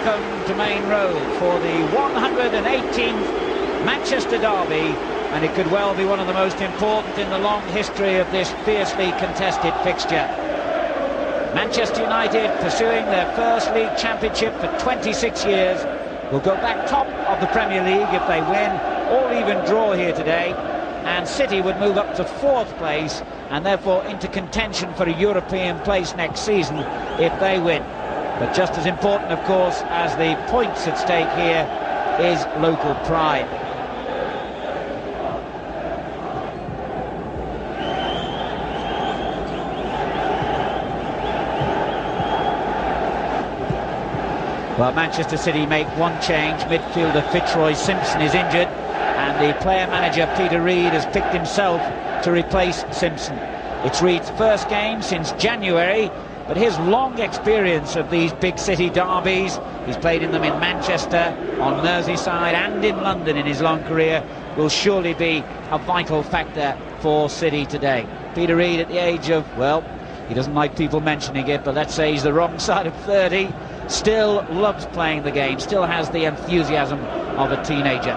welcome to Maine Road for the 118th Manchester derby, and it could well be one of the most important in the long history of this fiercely contested fixture. Manchester United, pursuing their first league championship for 26 years, will go back top of the Premier League if they win, or even draw here today, and City would move up to 4th place and therefore into contention for a European place next season if they win. But just as important, of course, as the points at stake here is local pride. Well, Manchester City make one change. Midfielder Fitzroy Simpson is injured, and the player-manager Peter Reid has picked himself to replace Simpson. It's Reid's first game since January, but his long experience of these big city derbies, he's played in them in Manchester, on Merseyside and in London in his long career, will surely be a vital factor for City today. Peter Reid, at the age of, well, he doesn't like people mentioning it, but let's say he's the wrong side of 30, still loves playing the game, still has the enthusiasm of a teenager.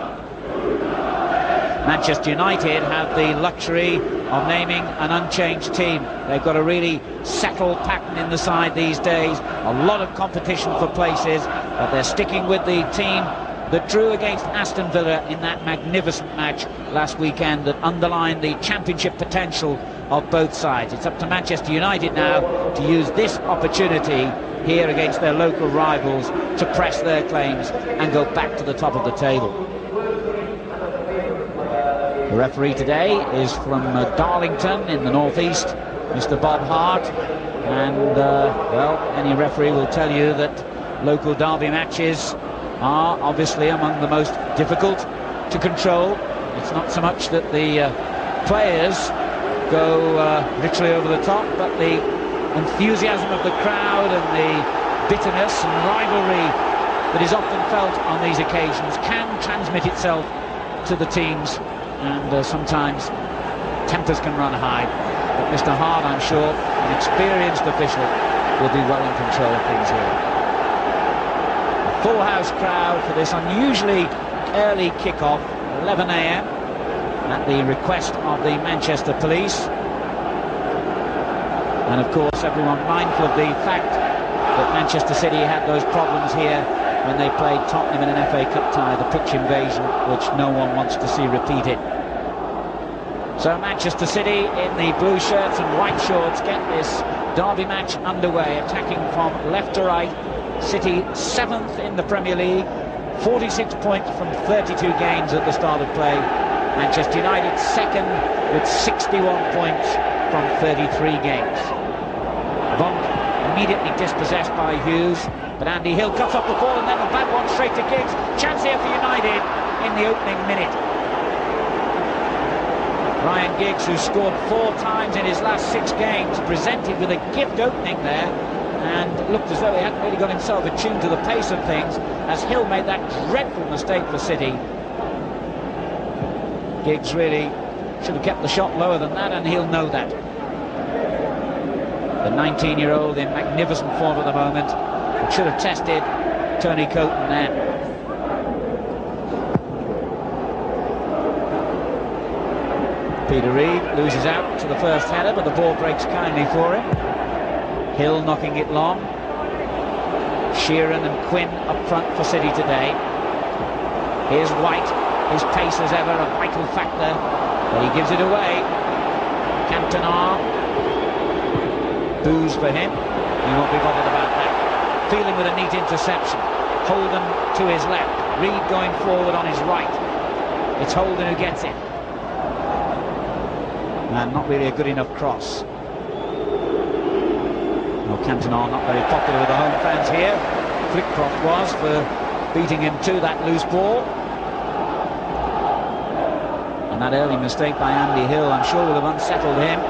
Manchester United have the luxury of naming an unchanged team. They've got a really settled pattern in the side these days, a lot of competition for places, but they're sticking with the team that drew against Aston Villa in that magnificent match last weekend that underlined the championship potential of both sides. It's up to Manchester United now to use this opportunity here against their local rivals to press their claims and go back to the top of the table. The referee today is from Darlington in the northeast, Mr. Bob Hart, and well, any referee will tell you that local derby matches are obviously among the most difficult to control. It's not so much that the players go literally over the top, but the enthusiasm of the crowd and the bitterness and rivalry that is often felt on these occasions can transmit itself to the teams, and sometimes tempers can run high. But Mr. Hart, I'm sure, an experienced official, will be well in control of things here. A full house crowd for this unusually early kick-off, 11 AM, at the request of the Manchester Police. And of course, everyone mindful of the fact that Manchester City had those problems here when they played Tottenham in an FA Cup tie, the pitch invasion, which no one wants to see repeated. So Manchester City in the blue shirts and white shorts get this derby match underway, attacking from left to right. City 7th in the Premier League, 46 points from 32 games at the start of play. Manchester United 2nd with 61 points from 33 games. Bonk immediately dispossessed by Hughes, but Andy Hill cuts off the ball and then a bad one straight to Giggs. Chance here for United in the opening minute. Ryan Giggs, who scored 4 times in his last 6 games, presented with a gift opening there and looked as though he hadn't really got himself attuned to the pace of things as Hill made that dreadful mistake for City. Giggs really should have kept the shot lower than that, and he'll know that. The 19-year-old in magnificent form at the moment, should have tested Tony Coton then. Peter Reid loses out to the first header, but the ball breaks kindly for him. Hill knocking it long. Sheeran and Quinn up front for City today. Here's White, his pace as ever a vital factor, but he gives it away. Cantona, boos for him, he won't be bothered about that. Feeling with a neat interception. Holden to his left, Reid going forward on his right. It's Holden who gets it. And not really a good enough cross. Well, Cantona not very popular with the home fans here. Flitcroft was for beating him to that loose ball. And that early mistake by Andy Hill, I'm sure, would have unsettled him.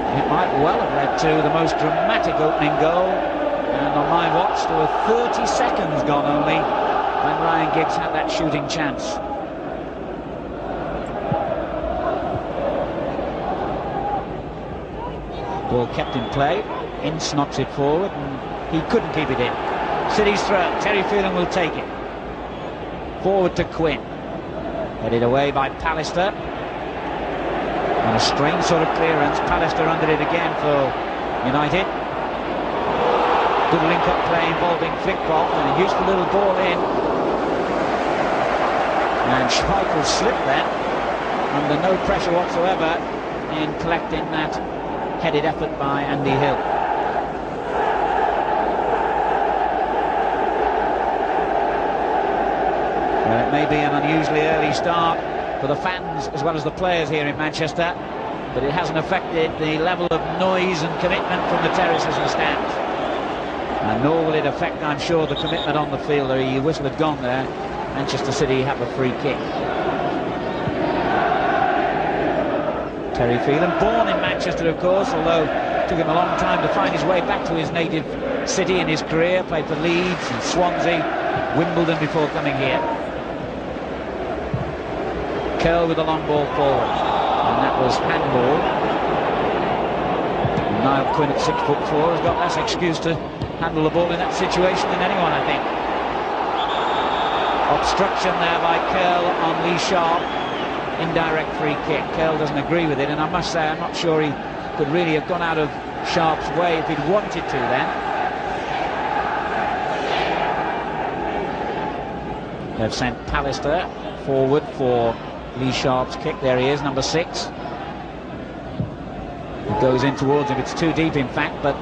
It might well have led to the most dramatic opening goal. And on my watch, there were 30 seconds gone only when Ryan Giggs had that shooting chance. Ball kept in play. Ince knocks it forward, and he couldn't keep it in. City's throw. Terry Phelan will take it. Forward to Quinn. Headed away by Pallister. And a strange sort of clearance. Pallister under it again for United. Good link-up play involving Flitcroft and a useful little ball in. And Schmeichel slipped then, under no pressure whatsoever, in collecting that headed effort by Andy Hill. Well, it may be an unusually early start for the fans as well as the players here in Manchester, but it hasn't affected the level of noise and commitment from the terraces and stands. And nor will it affect, I'm sure, the commitment on the field. The whistle had gone there. Manchester City have a free kick. Terry Phelan, born in Manchester, of course, although it took him a long time to find his way back to his native city in his career. Played for Leeds and Swansea, Wimbledon before coming here. Curl with the long ball forward, and that was handball. Niall Quinn at 6'4" has got less excuse to handle the ball in that situation than anyone, I think. Obstruction there by Curl on Lee Sharp. Indirect free kick. Curl doesn't agree with it, and I must say I'm not sure he could really have gone out of Sharp's way if he'd wanted to then. They've sent Pallister forward for Lee Sharp's kick. There he is, number 6. It goes in towards him. It's too deep, in fact, but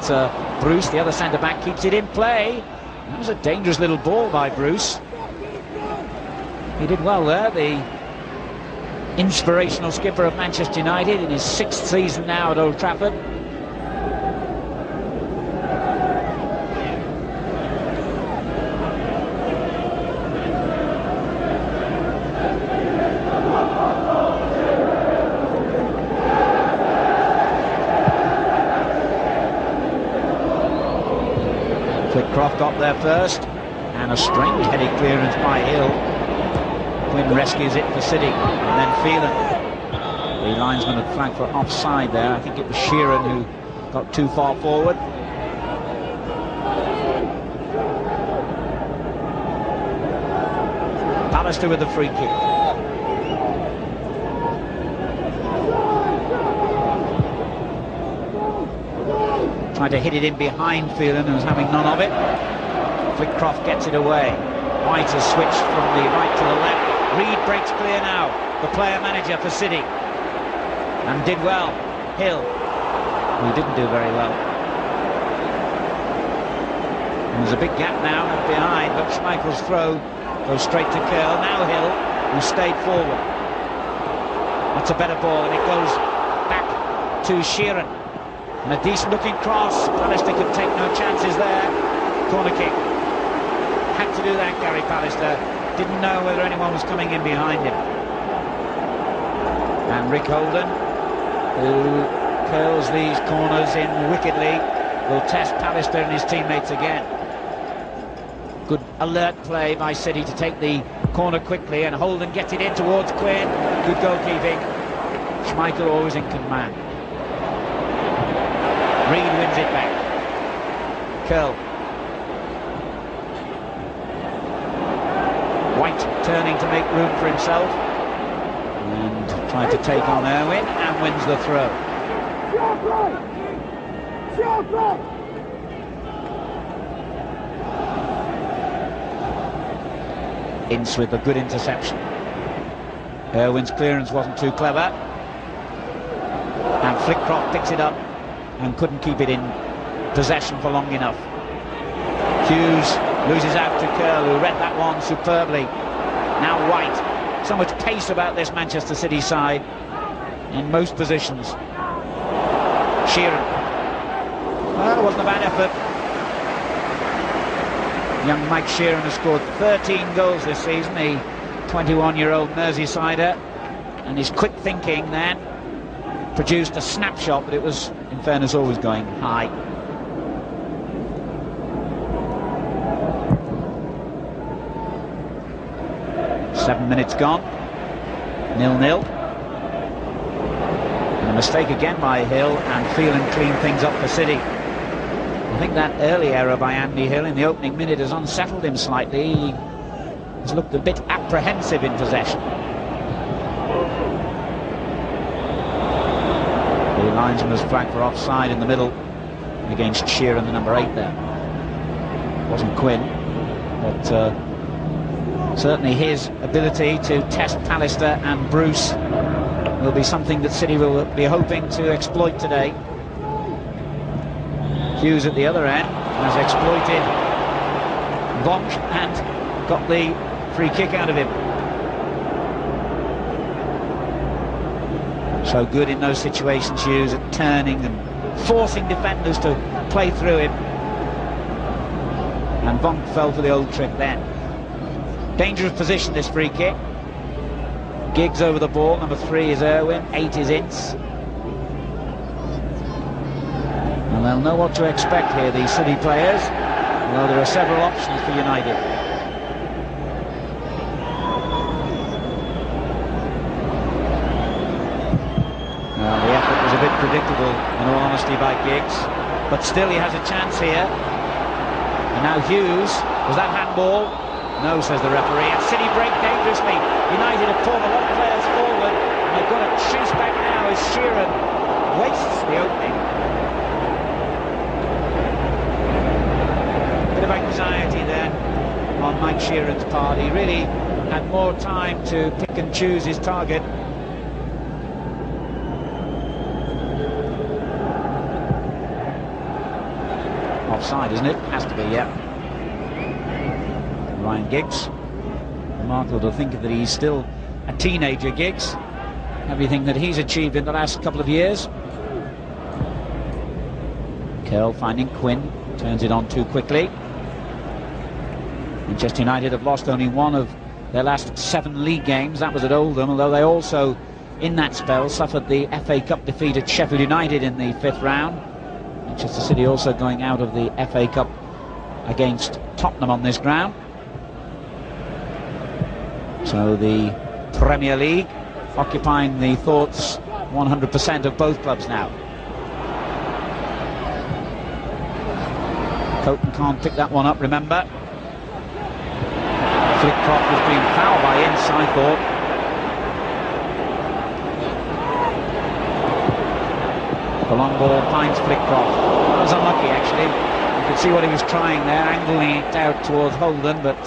Bruce, the other centre-back, keeps it in play. That was a dangerous little ball by Bruce. He did well there, the inspirational skipper of Manchester United in his 6th season now at Old Trafford. Flitcroft got there first, and a strange headed clearance by Hill. Quinn rescues it for City, and then Phelan. The linesman had flagged for offside there. I think it was Sheeran who got too far forward. Pallister with the free kick. Tried to hit it in behind Phelan, who was having none of it. Flitcroft gets it away. White has switched from the right to the left. Reed breaks clear now, the player-manager for City. And did well. Hill, who didn't do very well. And there's a big gap now left behind, but Schmeichel's throw goes straight to Curl. Now Hill, who stayed forward. That's a better ball, and it goes back to Sheeran. And a decent-looking cross. Pallister could take no chances there. Corner kick. Had to do that, Gary Pallister. Didn't know whether anyone was coming in behind him. And Rick Holden, who curls these corners in wickedly, will test Pallister and his teammates again. Good alert play by City to take the corner quickly, and Holden gets it in towards Quinn. Good goalkeeping. Schmeichel always in command. Reed wins it back. Curl. White turning to make room for himself and trying to take on Irwin, and wins the throw. Ince with a good interception. Irwin's clearance wasn't too clever, and Flitcroft picks it up and couldn't keep it in possession for long enough. Hughes loses out to Curl, who read that one superbly. Now White. So much pace about this Manchester City side in most positions. Sheeran. Well, it wasn't a bad effort. Young Mike Sheeran has scored 13 goals this season, the 21-year-old Merseysider, and his quick thinking then produced a snapshot, but it was, in fairness, always going high. Seven minutes gone, 0-0. And a mistake again by Hill, and Phelan cleaned things up for City. I think that early error by Andy Hill in the opening minute has unsettled him slightly. He's looked a bit apprehensive in possession. The linesman was flagged for offside in the middle against Sheeran, the number 8 there. It wasn't Quinn, but certainly his ability to test Pallister and Bruce will be something that City will be hoping to exploit today. Hughes at the other end has exploited Vonk and got the free kick out of him. So good in those situations, Hughes, at turning and forcing defenders to play through him. And Vonk fell for the old trick then. Dangerous position, this free kick. Giggs over the ball, number 3 is Irwin, 8 is Ince. And they'll know what to expect here, these City players, although there are several options for United. The effort was a bit predictable, in all honesty, by Giggs, but still he has a chance here. And now Hughes, was that handball? No, says the referee, and City break dangerously. United have pulled a lot of players forward, and they've got to chase back now as Sheeran wastes the opening. Bit of anxiety there on Mike Sheeran's part. He really had more time to pick and choose his target. Offside, isn't it? Has to be, yeah. Ryan Giggs. Remarkable to think that he's still a teenager, Giggs. Everything that he's achieved in the last couple of years. Curl finding Quinn, turns it on too quickly. Manchester United have lost only one of their last 7 league games. That was at Oldham, although they also, in that spell, suffered the FA Cup defeat at Sheffield United in the 5th round. Manchester City also going out of the FA Cup against Tottenham on this ground. So the Premier League occupying the thoughts 100% of both clubs now. Coton can't pick that one up, remember. Flitcroft was being fouled by Ince, I thought. The long ball finds Flitcroft. That was unlucky, actually. You could see what he was trying there, angling it out towards Holden, but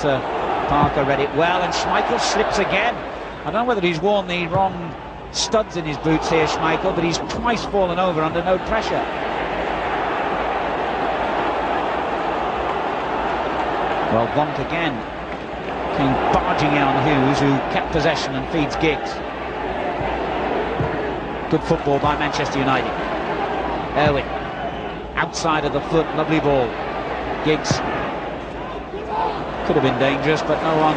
Parker read it well, and Schmeichel slips again. I don't know whether he's worn the wrong studs in his boots here, Schmeichel, but he's twice fallen over under no pressure. Well, Vonk again came barging in on Hughes, who kept possession and feeds Giggs. Good football by Manchester United. Irwin, outside of the foot, lovely ball. Giggs could have been dangerous, but no one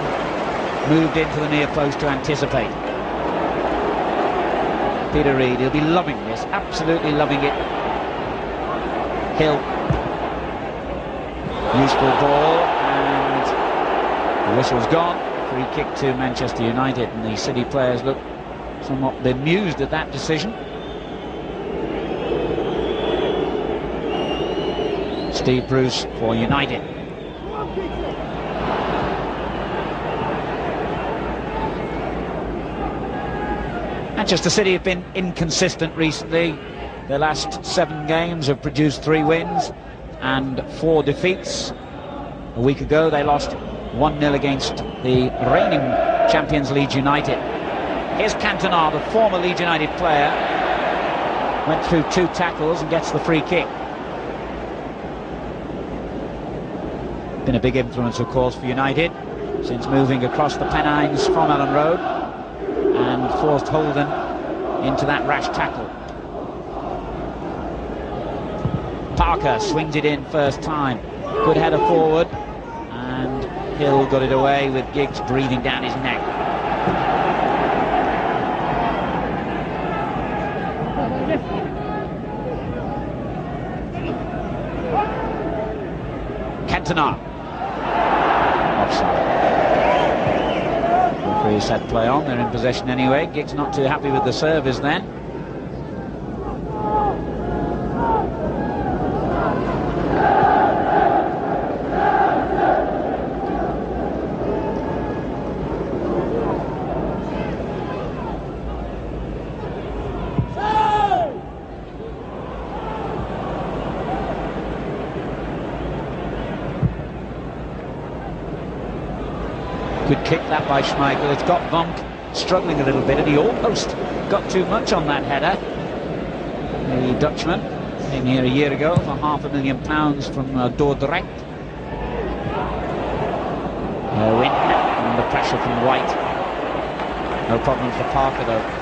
moved into the near post to anticipate. Peter Reid, he'll be loving this, absolutely loving it. Hill, useful ball, and the whistle's gone. Free kick to Manchester United, and the City players look somewhat bemused at that decision. Steve Bruce for United. Manchester City have been inconsistent recently. Their last 7 games have produced 3 wins and 4 defeats. A week ago they lost 1-0 against the reigning champions Leeds United. Here's Cantona, the former Leeds United player. Went through 2 tackles and gets the free kick. Been a big influence, of course, for United since moving across the Pennines from Ellen Road and forced Holden into that rash tackle. Parker swings it in first time. Good header forward, and Hill got it away with Giggs breathing down his neck. Cantona. Offside. Referee said play on, they're in possession anyway. Giggs not too happy with the service then. Good kick that by Schmeichel. It's got Vonk struggling a little bit, and he almost got too much on that header. The Dutchman came here a year ago for £500,000 from Dordrecht. Win under pressure from White. No problem for Parker though.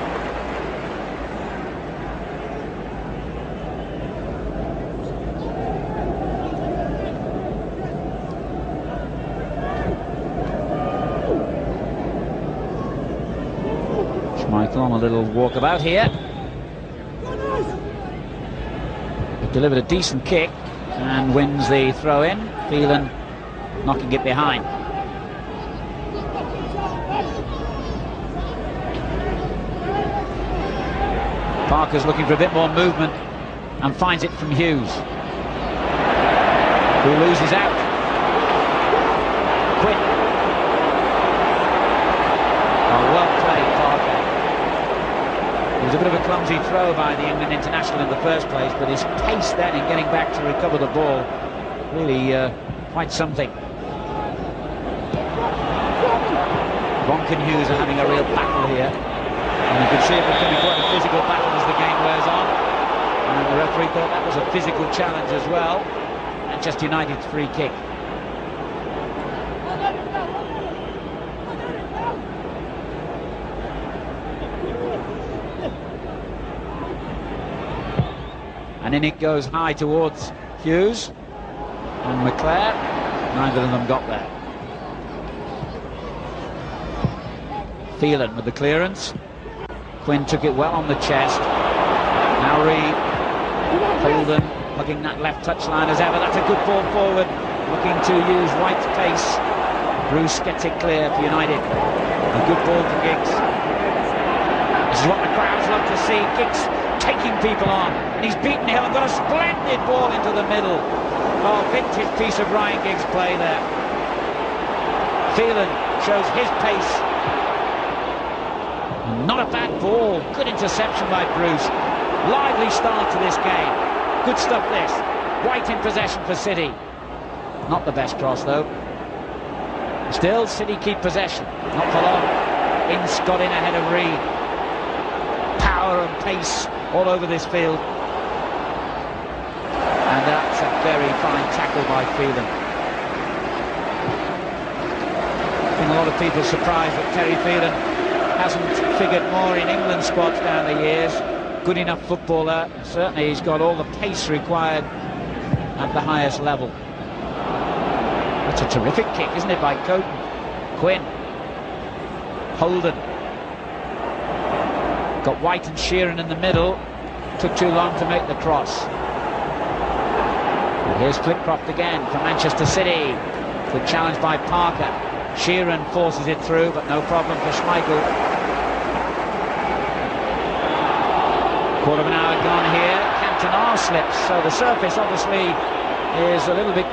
Schmeichel on a little walkabout here. Delivered a decent kick and wins the throw-in. Phelan knocking it behind. Parker's looking for a bit more movement and finds it from Hughes, who loses out. Quinn. Oh, well played, Parker. It was a bit of a clumsy throw by the England international in the first place, but his pace then in getting back to recover the ball, really quite something. Vonk and Hughes are having a real battle here. And you can see it becoming quite a physical battle as the game wears on. And the referee thought that was a physical challenge as well. Manchester United's free kick. And in it goes high towards Hughes and McClare. Neither of them got there. Phelan with the clearance. Quinn took it well on the chest. Lowry, Holden hugging that left touchline as ever. That's a good ball forward, looking to use White's pace. Bruce gets it clear for United. A good ball to Giggs. This is what the crowds love to see. Giggs taking people on, and he's beaten Hill and got a splendid ball into the middle. Oh, vintage piece of Ryan Giggs' play there. Phelan shows his pace. Not a bad ball, good interception by Bruce. Lively start to this game. Good stuff this. White in possession for City. Not the best cross though. Still, City keep possession. Not for long. Ince got in ahead of Reed. Power and pace all over this field. And that's a very fine tackle by Phelan. I think a lot of people surprised that Terry Phelan hasn't figured more in England squads down the years. Good enough footballer. Certainly he's got all the pace required at the highest level. That's a terrific kick, isn't it, by Coton? Quinn. Holden. Got White and Sheeran in the middle. Took too long to make the cross. And here's Flitcroft again for Manchester City. Good challenge by Parker. Sheeran forces it through, but no problem for Schmeichel. Quarter of an hour gone here. Cantona slips, so the surface obviously is a little bit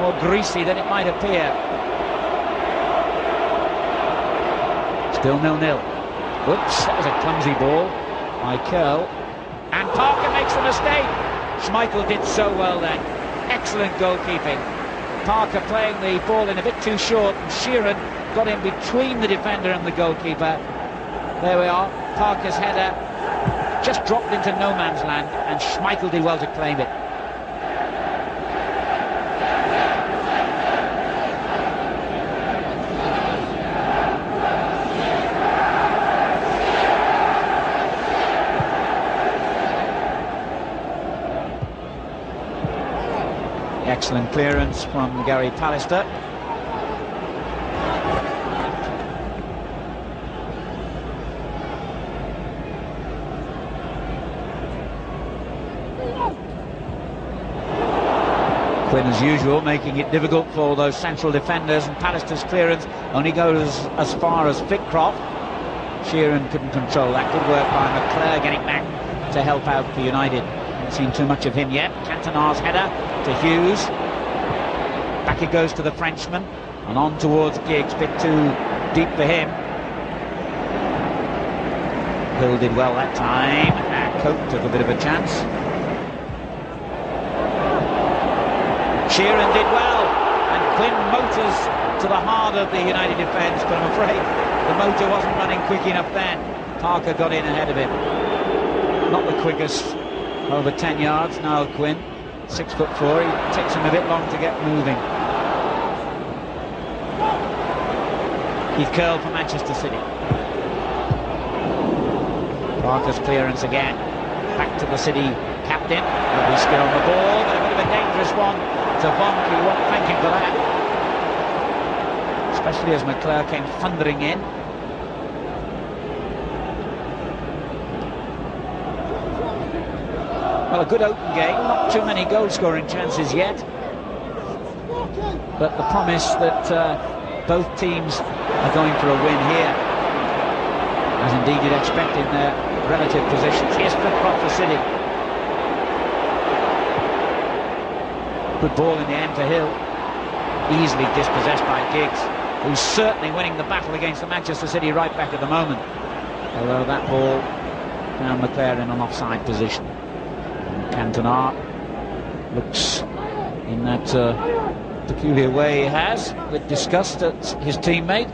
more greasy than it might appear. Still 0-0. Whoops, that was a clumsy ball by Curl. And Parker makes the mistake. Schmeichel did so well then. Excellent goalkeeping. Parker playing the ball in a bit too short, and Sheeran got in between the defender and the goalkeeper. There we are. Parker's header just dropped into no man's land, and Schmeichel did well to claim it. Excellent clearance from Gary Pallister. Quinn, as usual, making it difficult for those central defenders, and Pallister's clearance only goes as far as Flitcroft. Sheeran couldn't control that. Good work by McClare getting back to help out for United. Haven't seen too much of him yet. Cantona's header to Hughes. Back it goes to the Frenchman, and on towards Giggs. Bit too deep for him. Hill did well that time. Cope took a bit of a chance. Sheeran did well, and Quinn motors to the heart of the United defence, but I'm afraid the motor wasn't running quick enough then. Parker got in ahead of him. Not the quickest, over 10 yards. Niall Quinn, 6'4", he takes him a bit long to get moving. Keith Curl for Manchester City. Parker's clearance again. Back to the City captain. Lovely skill on the ball, but a bit of a dangerous one to Vonk, who won't thank him for that. Especially as McClure came thundering in. Well, a good open game, not too many goal-scoring chances yet, but the promise that both teams are going for a win here, as indeed you'd expect in their relative positions. Here's Flitcroft for City. Good ball in the end to Hill, easily dispossessed by Giggs, who's certainly winning the battle against the Manchester City right back at the moment, although that ball found McClure in an offside position. Cantona looks in that peculiar way he has, with disgust at his teammate.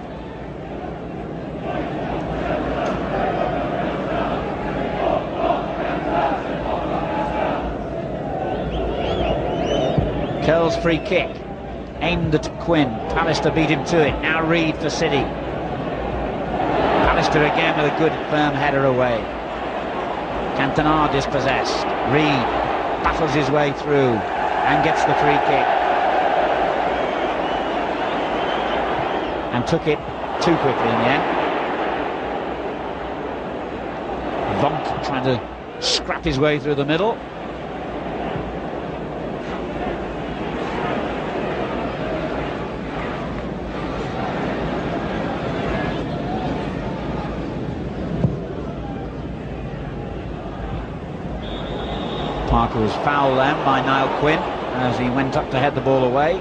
Curl's free kick, aimed at Quinn. Pallister beat him to it. Now Reid for City. Pallister again with a good firm header away. Cantona dispossessed. Reid battles his way through and gets the free kick. And took it too quickly in the end. Vonk trying to scrap his way through the middle. Parker was fouled then by Niall Quinn as he went up to head the ball away.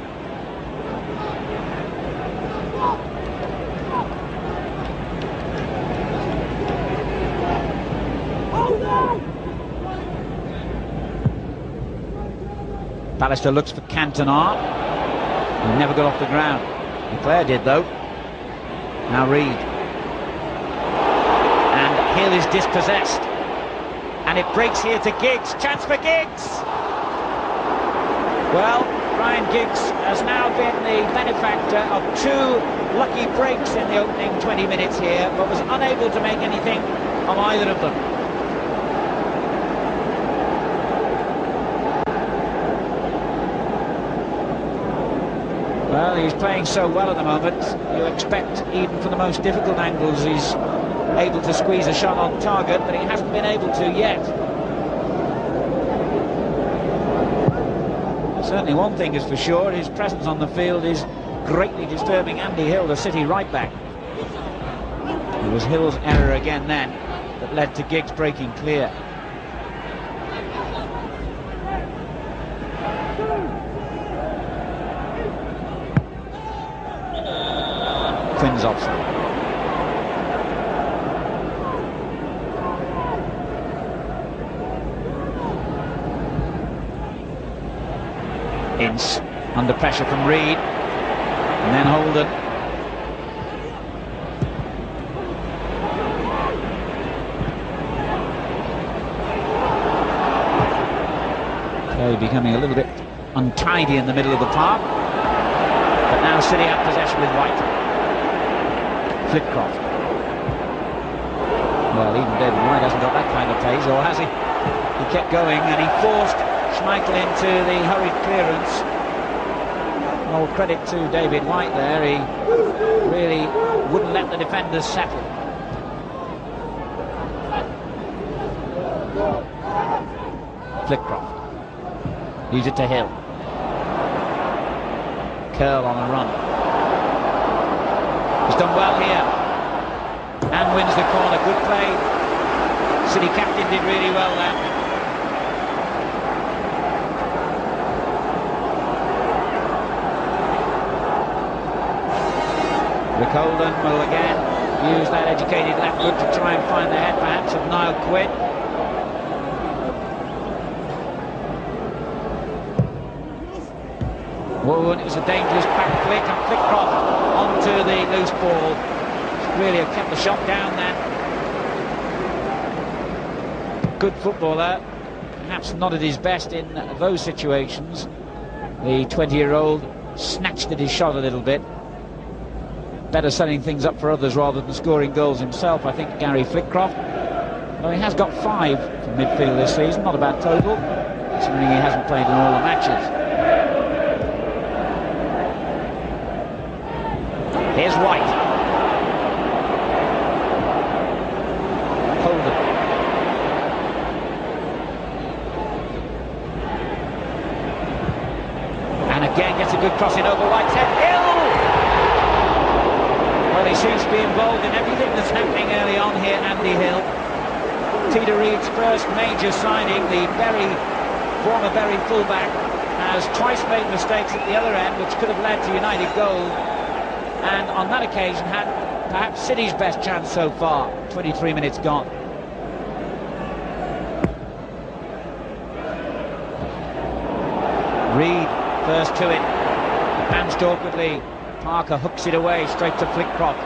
Pallister looks for Cantona, who never got off the ground. McClure did though. Now Reid. And Hill is dispossessed. And it breaks here to Giggs. Chance for Giggs! Well, Ryan Giggs has now been the benefactor of two lucky breaks in the opening 20 minutes here, but was unable to make anything of either of them. Well, he's playing so well at the moment, you expect even from the most difficult angles he's able to squeeze a shot on target, but he hasn't been able to yet. Certainly one thing is for sure, his presence on the field is greatly disturbing Andy Hill, the City right back. It was Hill's error again then that led to Giggs breaking clear. Quinn's offside. Ince under pressure from Reid, and then Holden. Play becoming a little bit untidy in the middle of the park, but now City have possession with White. Flitcroft. Well, even David White hasn't got that kind of pace, or has he? He kept going and he forced Schmeichel into the hurried clearance. All credit to David White there, he really wouldn't let the defenders settle. Flitcroft leaves it to Hill. Curl on a run. He's done well here and wins the corner. Good play. City captain did really well there. Rick Holden will again use that educated left foot to try and find the head perhaps of Niall Quinn. Oh, and it was a dangerous back flick, and Flickcroft onto the loose ball. Really have kept the shot down then. Good footballer, perhaps not at his best in those situations. The 20-year-old snatched at his shot a little bit. Better setting things up for others rather than scoring goals himself, I think, Gary Flickcroft. Though he has got 5 from midfield this season, not a bad total, considering he hasn't played in all the matches. Here's White. Holden. And again gets a good crossing over White's head. Hill! Well, he seems to be involved in everything that's happening early on here, Andy Hill. Peter Reid's first major signing, the former Bury fullback, has twice made mistakes at the other end, which could have led to United goal. And on that occasion had perhaps City's best chance so far. 23 minutes gone. Reid first to it, bounced awkwardly. Parker hooks it away straight to Flickcroft.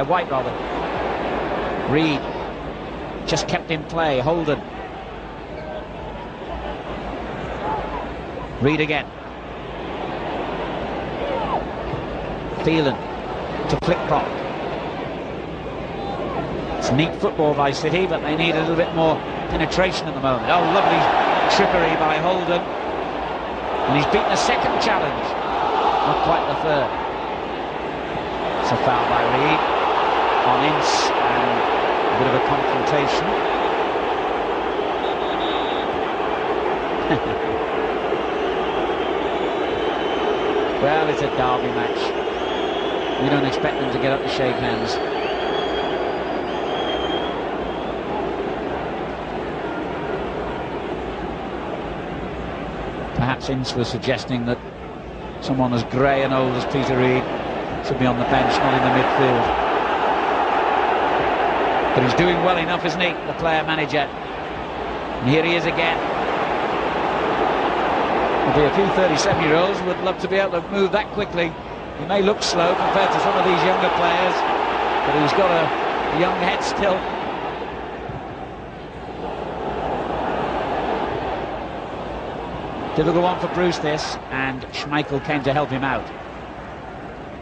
White rather. Reid just kept in play. Holden. Reid again. Phelan to Flickcroft. It's neat football by City, but they need a little bit more penetration at the moment. Oh, lovely trickery by Holden. And he's beaten a second challenge. Not quite the third. It's a foul by Reid on Ince, and a bit of a confrontation. Well, it's a derby match. We don't expect them to get up to shake hands. Perhaps Ince was suggesting that someone as grey and old as Peter Reid should be on the bench, not in the midfield. But he's doing well enough, isn't he, the player-manager? And here he is again. There'll be a few 37-year-olds who would love to be able to move that quickly. He may look slow compared to some of these younger players, but he's got a young head still. Difficult one for Bruce, this, and Schmeichel came to help him out.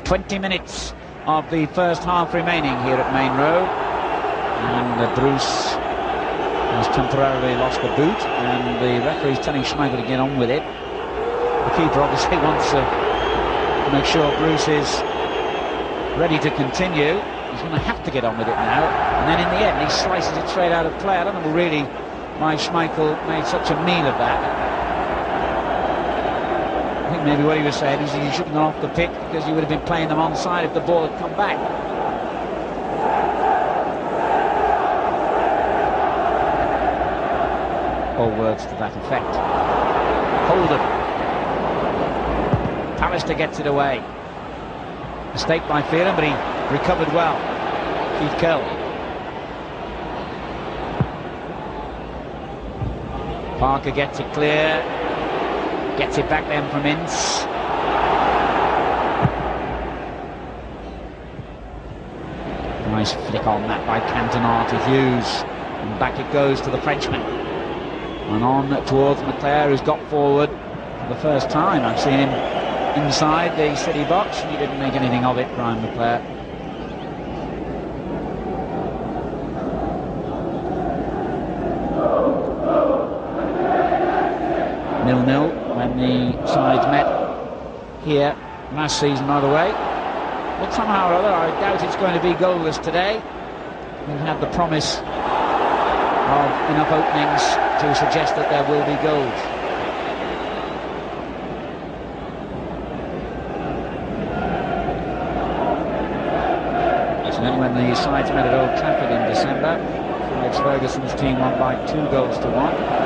20 minutes of the first half remaining here at Maine Road, and Bruce has temporarily lost the boot, and the referee's telling Schmeichel to get on with it. The keeper obviously wants to make sure Bruce is ready to continue. He's going to have to get on with it now, and then in the end he slices it straight out of play. I don't know really why Schmeichel made such a meal of that. I think maybe what he was saying is he shouldn't have gone off the pitch because he would have been playing them onside if the ball had come back. Or words to that effect. Holden. Pallister gets it away. Mistake by Phelan, but he recovered well. Keith Curl. Parker gets it clear. Gets it back then from Ince. Nice flick on that by Cantona to Hughes. And back it goes to the Frenchman. And on towards McClare, who's got forward for the first time. I've seen him inside the City box. He didn't make anything of it, Brian McClare. Nil-nil when the sides met here last season, by the way. But somehow or other, I doubt it's going to be goalless today. We've had the promise of enough openings to suggest that there will be goals. Incidentally, when the sides met at Old Trafford in December, Alex Ferguson's team won by 2-1,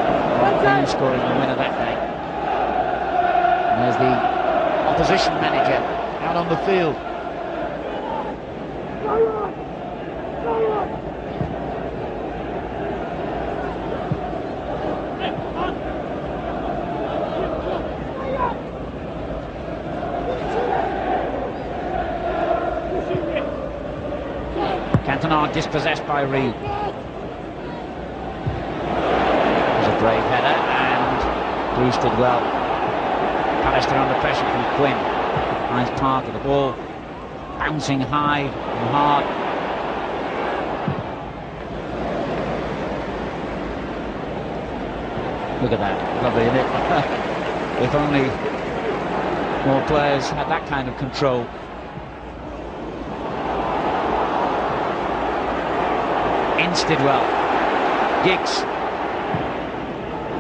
and scoring the winner that day. And there's the opposition manager out on the field. Cantona dispossessed by Reed. It was a brave header and Bruce did well. Pallister under pressure from Quinn. Nice part of the ball, bouncing high and hard. Look at that, lovely, isn't it? If only more players had that kind of control. Ince did well. Giggs.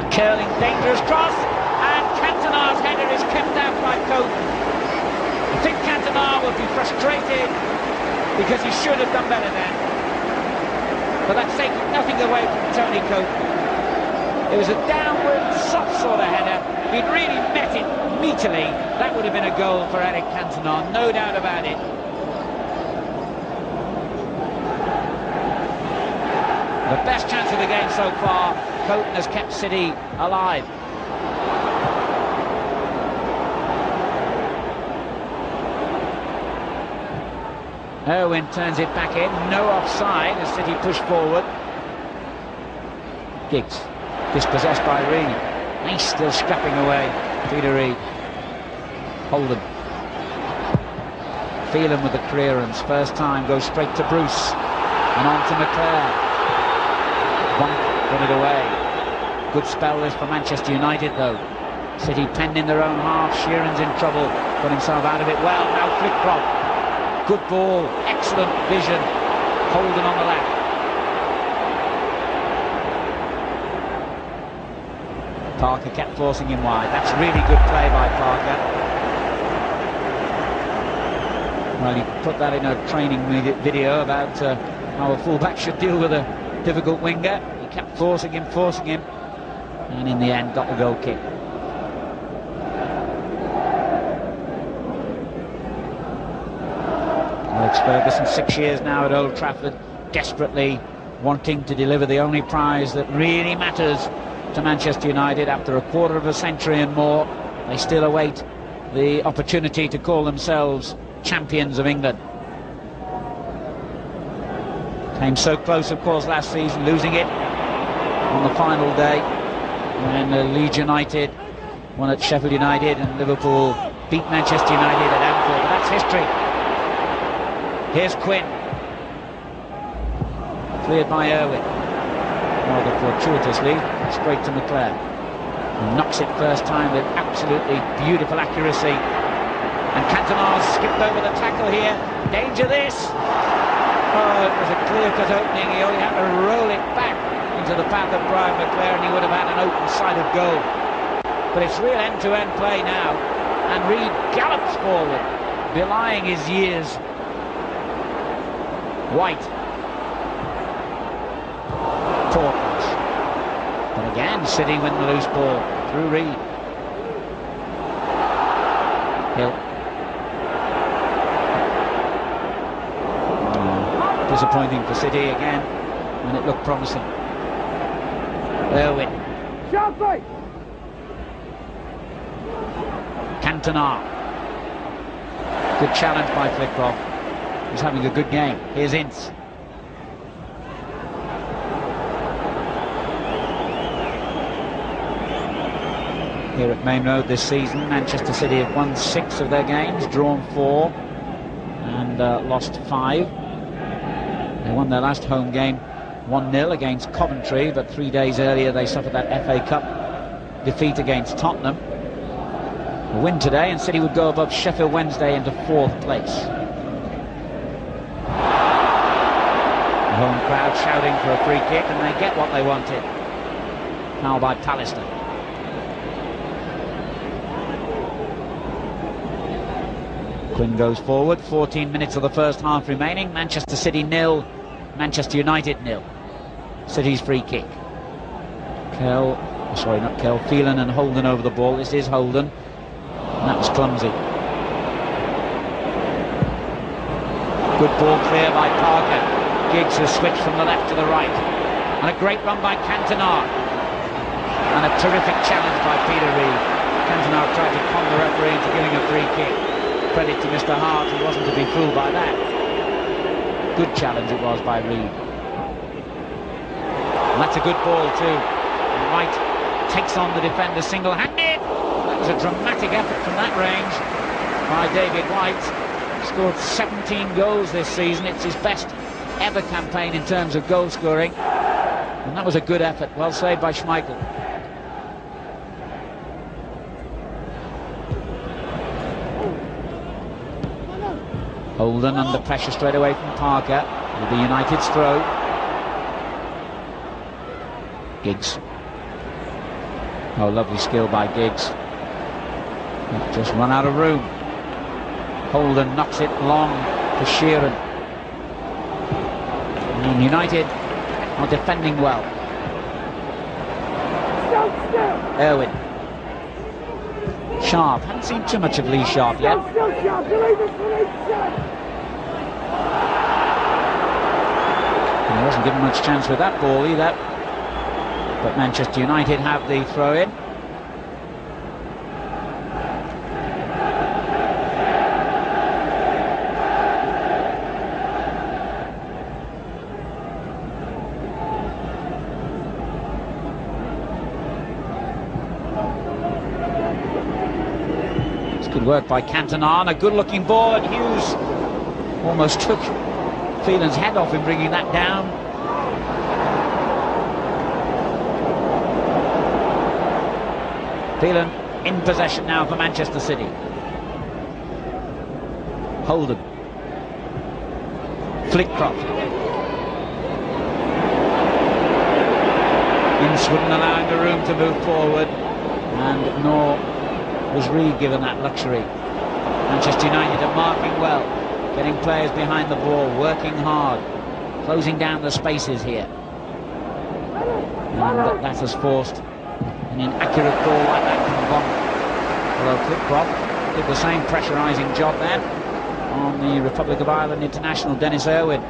A curling, dangerous cross, and Cantona's header is kept out by Coates. I think Cantona will be frustrated because he should have done better then. But that's taking nothing away from Tony Coates. It was a downward, soft sort of header. If he'd really met it meaty, that would have been a goal for Eric Cantona, no doubt about it. The best chance of the game so far. Coates has kept City alive. Irwin turns it back in, no offside as City push forward. Giggs, dispossessed by Reed. He's still scrapping away. Peter Reed. Holden. Phelan with the clearance. First time goes straight to Bruce. And on to McClare. Got it away. Good spell this for Manchester United though. City penned in their own half. Sheeran's in trouble. Got himself out of it well. Now Flitcroft. Good ball. Excellent vision. Holden on the left. Parker kept forcing him wide. That's really good play by Parker. Well, he put that in a training video about how a fullback should deal with a difficult winger. He kept forcing him, and in the end got the goal kick. Alex Ferguson, 6 years now at Old Trafford, desperately wanting to deliver the only prize that really matters to Manchester United. After a quarter of a century and more, they still await the opportunity to call themselves champions of England. Came so close, of course, last season, losing it on the final day when Leeds United won at Sheffield United and Liverpool beat Manchester United at Anfield. But that's history. Here's Quinn. Cleared by Irwin. Rather fortuitously, straight to McClare. Knocks it first time with absolutely beautiful accuracy. And Cantona skipped over the tackle here. Danger this! Oh, it was a clear-cut opening. He only had to roll it back into the path of Brian McClare and he would have had an open side of goal. But it's real end-to-end play now. And Reed gallops forward, belying his years. White. Poor pass. But again, City win the loose ball through Reed. Hill. Disappointing for City again when it looked promising. Irwin. Cantona. Good challenge by Flitcroft. He's having a good game. Here's Ince. Here at Maine Road this season, Manchester City have won 6 of their games, drawn 4 and lost 5. They won their last home game 1-0 against Coventry, but 3 days earlier they suffered that FA Cup defeat against Tottenham. A win today and City would go above Sheffield Wednesday into 4th place. The home crowd shouting for a free kick and they get what they wanted. Foul by Pallister. Quinn goes forward. 14 minutes of the first half remaining. Manchester City 0, Manchester United 0. City's free kick. Phelan and Holden over the ball. This is Holden. And that was clumsy. Good ball clear by Parker. Giggs has switched from the left to the right. And a great run by Cantona. And a terrific challenge by Peter Reed. Cantona tried to con the referee into giving a free kick. Credit to Mr. Hart, he wasn't to be fooled by that. good challenge it was by Reed. And that's a good ball too. And White takes on the defender single-handed. That was a dramatic effort from that range by David White. Scored 17 goals this season. It's his best ever campaign in terms of goal scoring. And that was a good effort. Well saved by Schmeichel. Holden under pressure straight away from Parker. It'll be United's throw. Giggs. Oh, lovely skill by Giggs. Just run out of room. Holden knocks it long to Sheeran. And United are defending well. Irwin. Sharp. Haven't seen too much of Lee Sharp yet. He wasn't given much chance with that ball either. But Manchester United have the throw-in. Good work by Cantona, and a good-looking ball, and Hughes almost took Phelan's head off in bringing that down. Phelan in possession now for Manchester City. Holden. Flitcroft. Ince wouldn't allow him the room to move forward, and nor was Reed given that luxury. Manchester United are marking well, getting players behind the ball, working hard, closing down the spaces here. And that has forced an inaccurate ball like that from Bond. Although Flitcroft did the same pressurising job then on the Republic of Ireland international Dennis Irwin.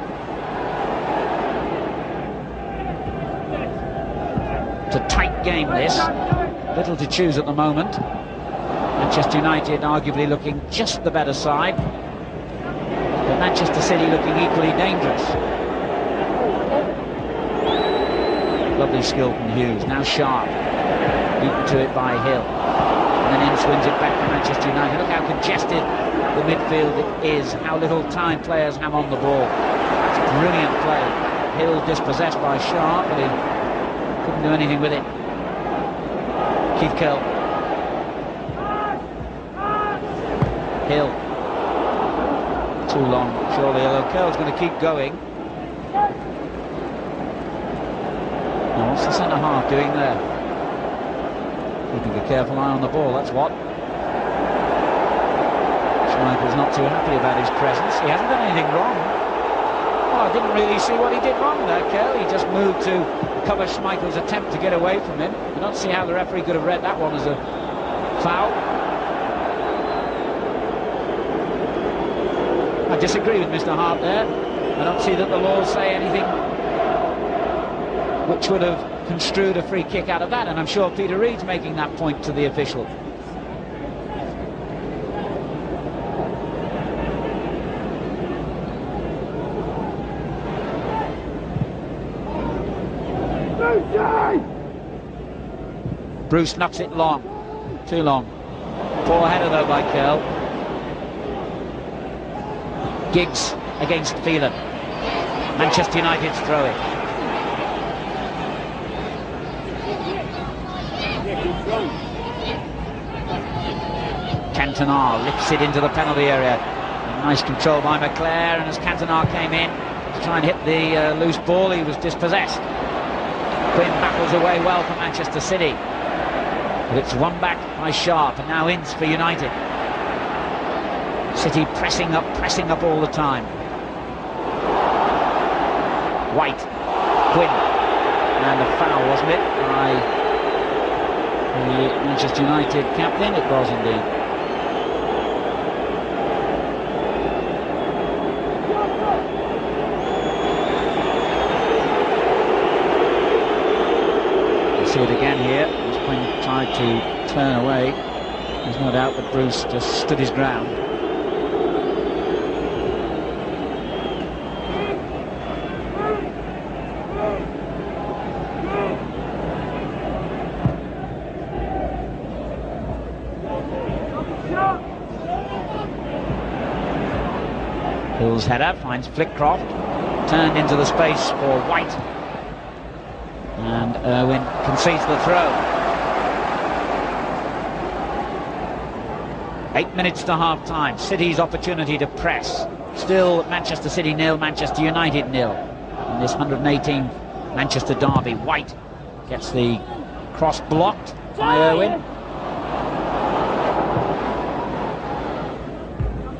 It's a tight game this, little to choose at the moment. Manchester United arguably looking just the better side, but Manchester City looking equally dangerous. Lovely skill from Hughes, now Sharp, beaten to it by Hill, and then Ince wins it back for Manchester United. Look how congested the midfield is, how little time players have on the ball. That's brilliant play. Hill dispossessed by Sharp, but he couldn't do anything with it. Keith Curl. Hill. Too long, surely, although Curl's going to keep going. Now, what's the centre-half doing there? Keeping a careful eye on the ball, that's what. Schmeichel's not too happy about his presence. He hasn't done anything wrong. Oh, I didn't really see what he did wrong there, Curl. He just moved to cover Schmeichel's attempt to get away from him. I don't see how the referee could have read that one as a foul. I disagree with Mr. Hart there. I don't see that the laws say anything which would have construed a free kick out of that, and I'm sure Peter Reid's making that point to the official. Bruce knocks it long. Too long. Poor header though by Curl. Giggs against Phelan. Manchester United's throw-in. Cantona lifts it into the penalty area. Nice control by McClare, and as Cantona came in to try and hit the loose ball, he was dispossessed. Quinn battles away well for Manchester City. But it's won back by Sharp, and now Ince for United. City pressing up all the time. White, Quinn, and a foul, wasn't it, by the Manchester United captain? It was indeed. You see it again here, as Quinn tried to turn away. There's no doubt that Bruce just stood his ground. Hill's header finds Flitcroft, turned into the space for White, and Irwin concedes the throw. 8 minutes to half-time. City's opportunity to press. Still Manchester City 0, Manchester United 0. In this 118th Manchester derby, White gets the cross blocked by Irwin.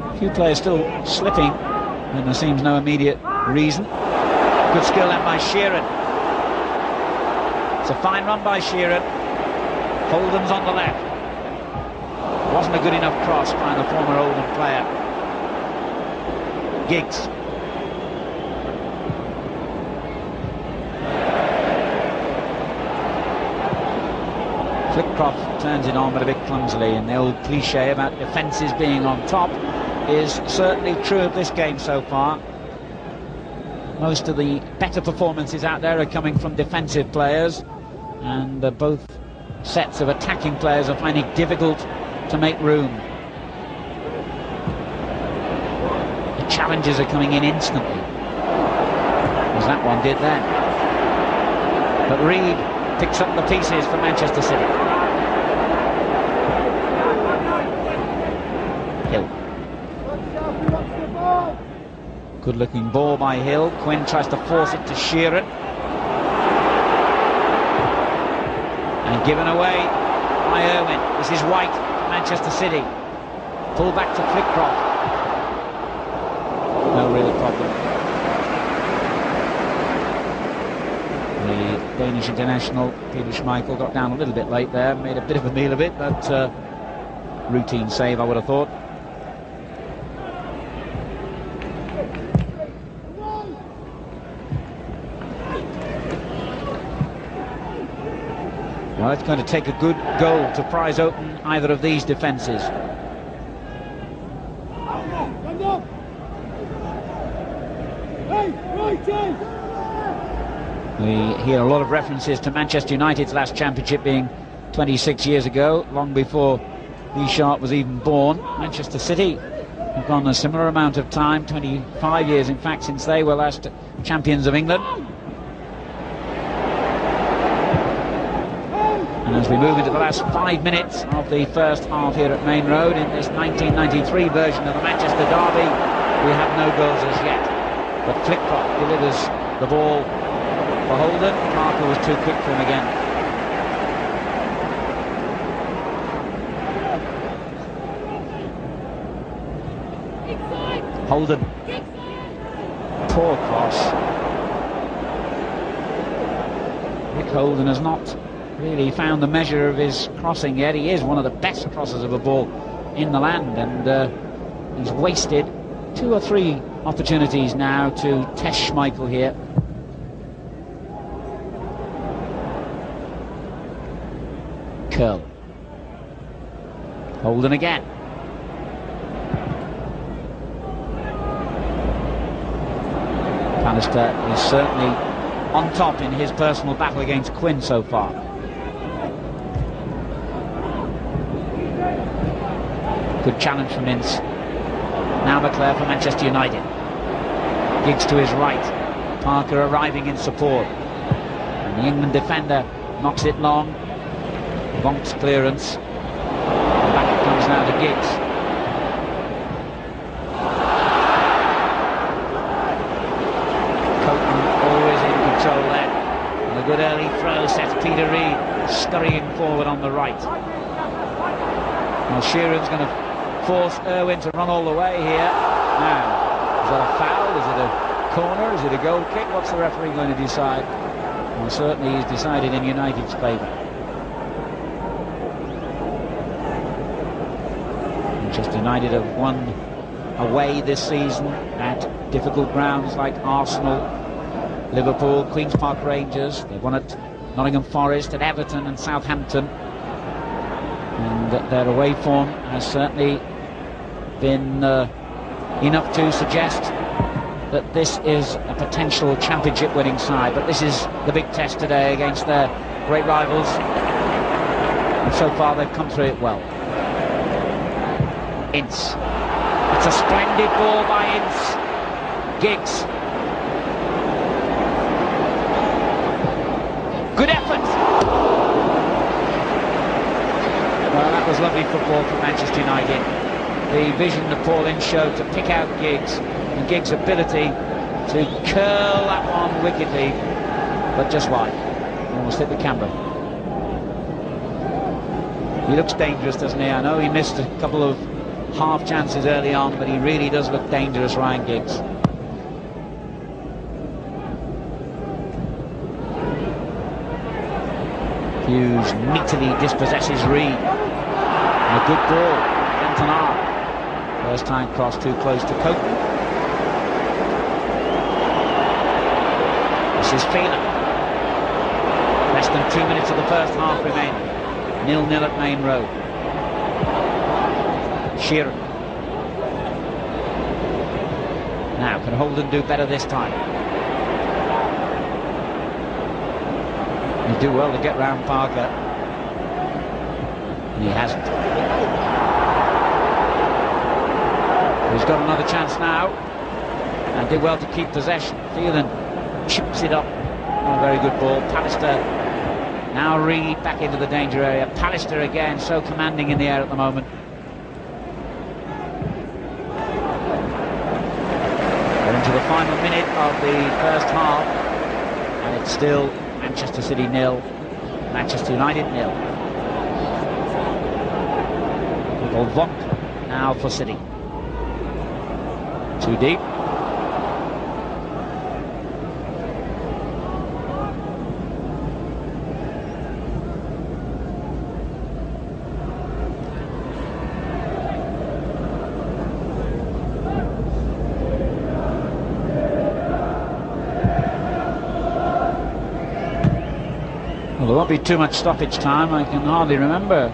A few players still slipping, and there seems no immediate reason. Good skill then by Sheeran. It's a fine run by Sheeran. Holden's on the left. Wasn't a good enough cross by the former Oldham player. Giggs. Flitcroft turns it on, but a bit clumsily, and the old cliche about defences being on top is certainly true of this game so far. Most of the better performances out there are coming from defensive players, and both sets of attacking players are finding it difficult to make room. The challenges are coming in instantly, as that one did then. But Reed picks up the pieces for Manchester City. Hill. Good looking ball by Hill. Quinn tries to force it to Sheeran. And given away by Irwin. This is White, Manchester City. Pull back to Flitcroft. No real problem. The Danish international, Peter Schmeichel, got down a little bit late there. Made a bit of a meal of it, but routine save, I would have thought. Well, it's going to take a good goal to prise open either of these defences. We hear a lot of references to Manchester United's last championship being 26 years ago, long before Lee Sharp was even born. Manchester City have gone a similar amount of time, 25 years in fact, since they were last champions of England. And as we move into the last 5 minutes of the first half here at Maine Road in this 1993 version of the Manchester derby, we have no goals as yet. But Flitcroft delivers the ball for Holden. Parker was too quick for him again. Holden. Poor cross. Rick Holden has not really found the measure of his crossing yet. He is one of the best crossers of a ball in the land, and he's wasted 2 or 3 opportunities now to test Schmeichel here. Curl. Holden again. Bannister is certainly on top in his personal battle against Quinn so far. Good challenge from Ince. Now McClare for Manchester United. Giggs to his right. Parker arriving in support. And the England defender knocks it long. Vonk's clearance. And back it comes now to Giggs. Coton always in control there. And a good early throw sets Peter Reed scurrying forward on the right. Well, Sheeran's going to force Irwin to run all the way here. Now, is that a foul? Is it a corner? Is it a goal kick? What's the referee going to decide? Well, certainly he's decided in United's favour. Manchester United have won away this season at difficult grounds like Arsenal, Liverpool, Queen's Park Rangers. They've won at Nottingham Forest, at Everton and Southampton. And their away form has certainly been enough to suggest that this is a potential championship winning side. But this is the big test today against their great rivals. And so far they've come through it well. Ince. It's a splendid ball by Ince. Giggs. Good effort. Well, that was lovely football from Manchester United. The vision that Paul Ince showed to pick out Giggs, and Giggs' ability to curl that one wickedly, but just wide. Almost hit the camera. He looks dangerous, doesn't he? I know he missed a couple of half chances early on, but he really does look dangerous, Ryan Giggs. Hughes neatly dispossesses Reed. And a good ball, Cantona. First time cross too close to Cope. This is Phelan. Less than 2 minutes of the first half remaining. 0-0 at Maine Road. Sheeran. Now, can Holden do better this time? He'll do well to get round Parker. And he hasn't. He's got another chance now. And did well to keep possession. Phelan chips it up. Not a very good ball. Pallister. Now Reed back into the danger area. Pallister again, so commanding in the air at the moment. We're into the final minute of the first half, and it's still Manchester City 0, Manchester United 0. Little Vonk now for City. Too deep. Well, there won't be too much stoppage time. I can hardly remember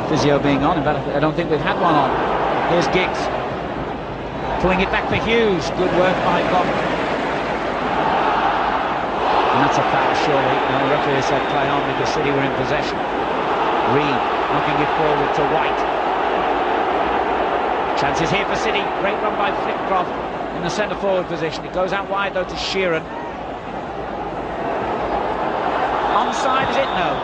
physio being on. In fact, I don't think we've had one on. Here's Giggs. Pulling it back for Hughes. Good work by Bob. And that's a foul, surely. And the referee said play on because City were in possession. Reed knocking it forward to White. Chances here for City. Great run by Flitcroft in the centre forward position. It goes out wide though to Sheeran. Onside, is it? No.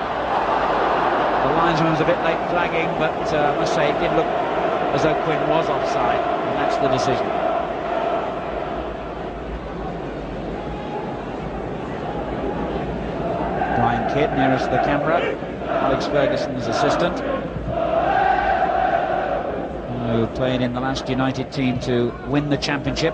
The linesman was a bit late flagging, but I must say it did look as though Quinn was offside, and that's the decision. Brian Kidd nearest the camera, Alex Ferguson's assistant, who played in the last United team to win the championship.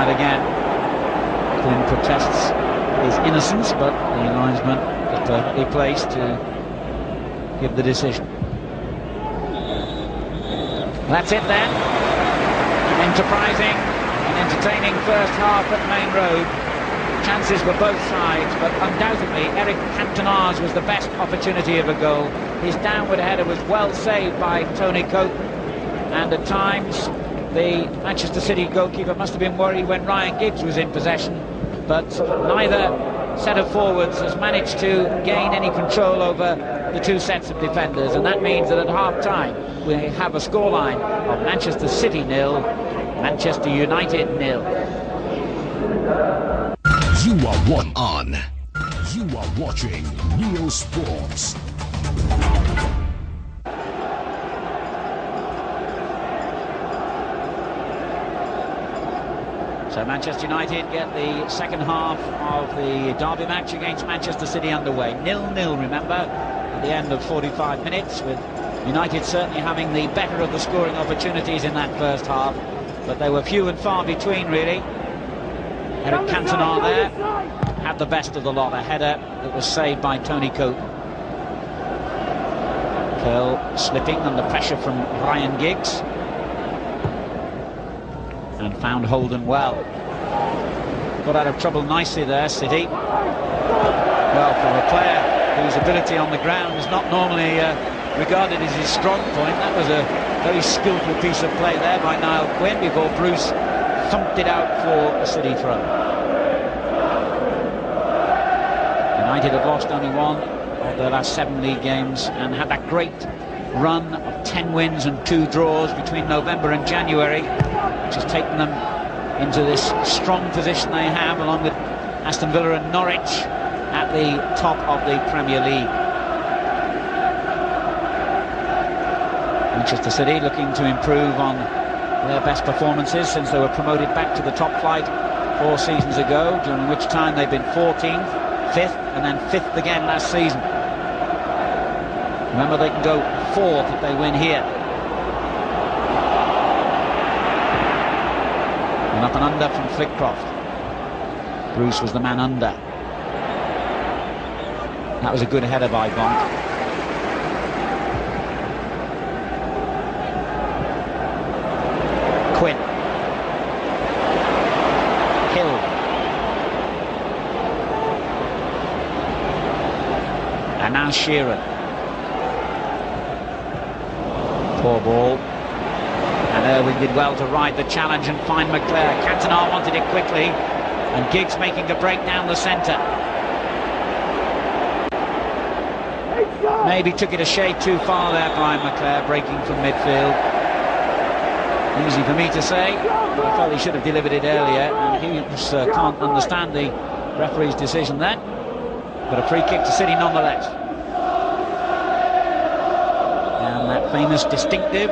Again, Quinn protests his innocence, but the linesman is perfectly placed to give the decision. That's it then. An enterprising and entertaining first half at Maine Road. Chances for both sides, but undoubtedly Eric Cantona's was the best opportunity of a goal. His downward header was well saved by Tony Cope, and at times the Manchester City goalkeeper must have been worried when Ryan Giggs was in possession, but neither set of forwards has managed to gain any control over the two sets of defenders, and that means that at half-time we have a scoreline of Manchester City 0, Manchester United 0. You are on. You are watching Neo Sports. So Manchester United get the second half of the derby match against Manchester City underway. 0-0, remember, at the end of 45 minutes, with United certainly having the better of the scoring opportunities in that first half, but they were few and far between, really. Eric Cantona there had the best of the lot, a header that was saved by Tony Cope. Curl slipping under pressure from Ryan Giggs. And found Holden well. Got out of trouble nicely there, City. Well, for a player whose ability on the ground is not normally regarded as his strong point. That was a very skillful piece of play there by Niall Quinn before Bruce thumped it out for a City throw. United have lost only one of their last 7 league games and had that great run of 10 wins and 2 draws between November and January, which has taken them into this strong position they have, along with Aston Villa and Norwich, at the top of the Premier League. Manchester City looking to improve on their best performances since they were promoted back to the top flight 4 seasons ago, during which time they've been 14th, 5th and then 5th again last season. Remember, they can go 4th if they win here. And up and under from Flitcroft. Bruce was the man under. That was a good header by Bonk. Quinn. Hill. And now Sheeran. Poor ball. And Irwin did well to ride the challenge and find McClare. Cantona wanted it quickly, and Giggs making a break down the centre. Maybe took it a shade too far there by McClare, breaking from midfield. Easy for me to say, but I felt he should have delivered it earlier, and he can't understand the referee's decision then. But a free kick to City nonetheless. And that famous distinctive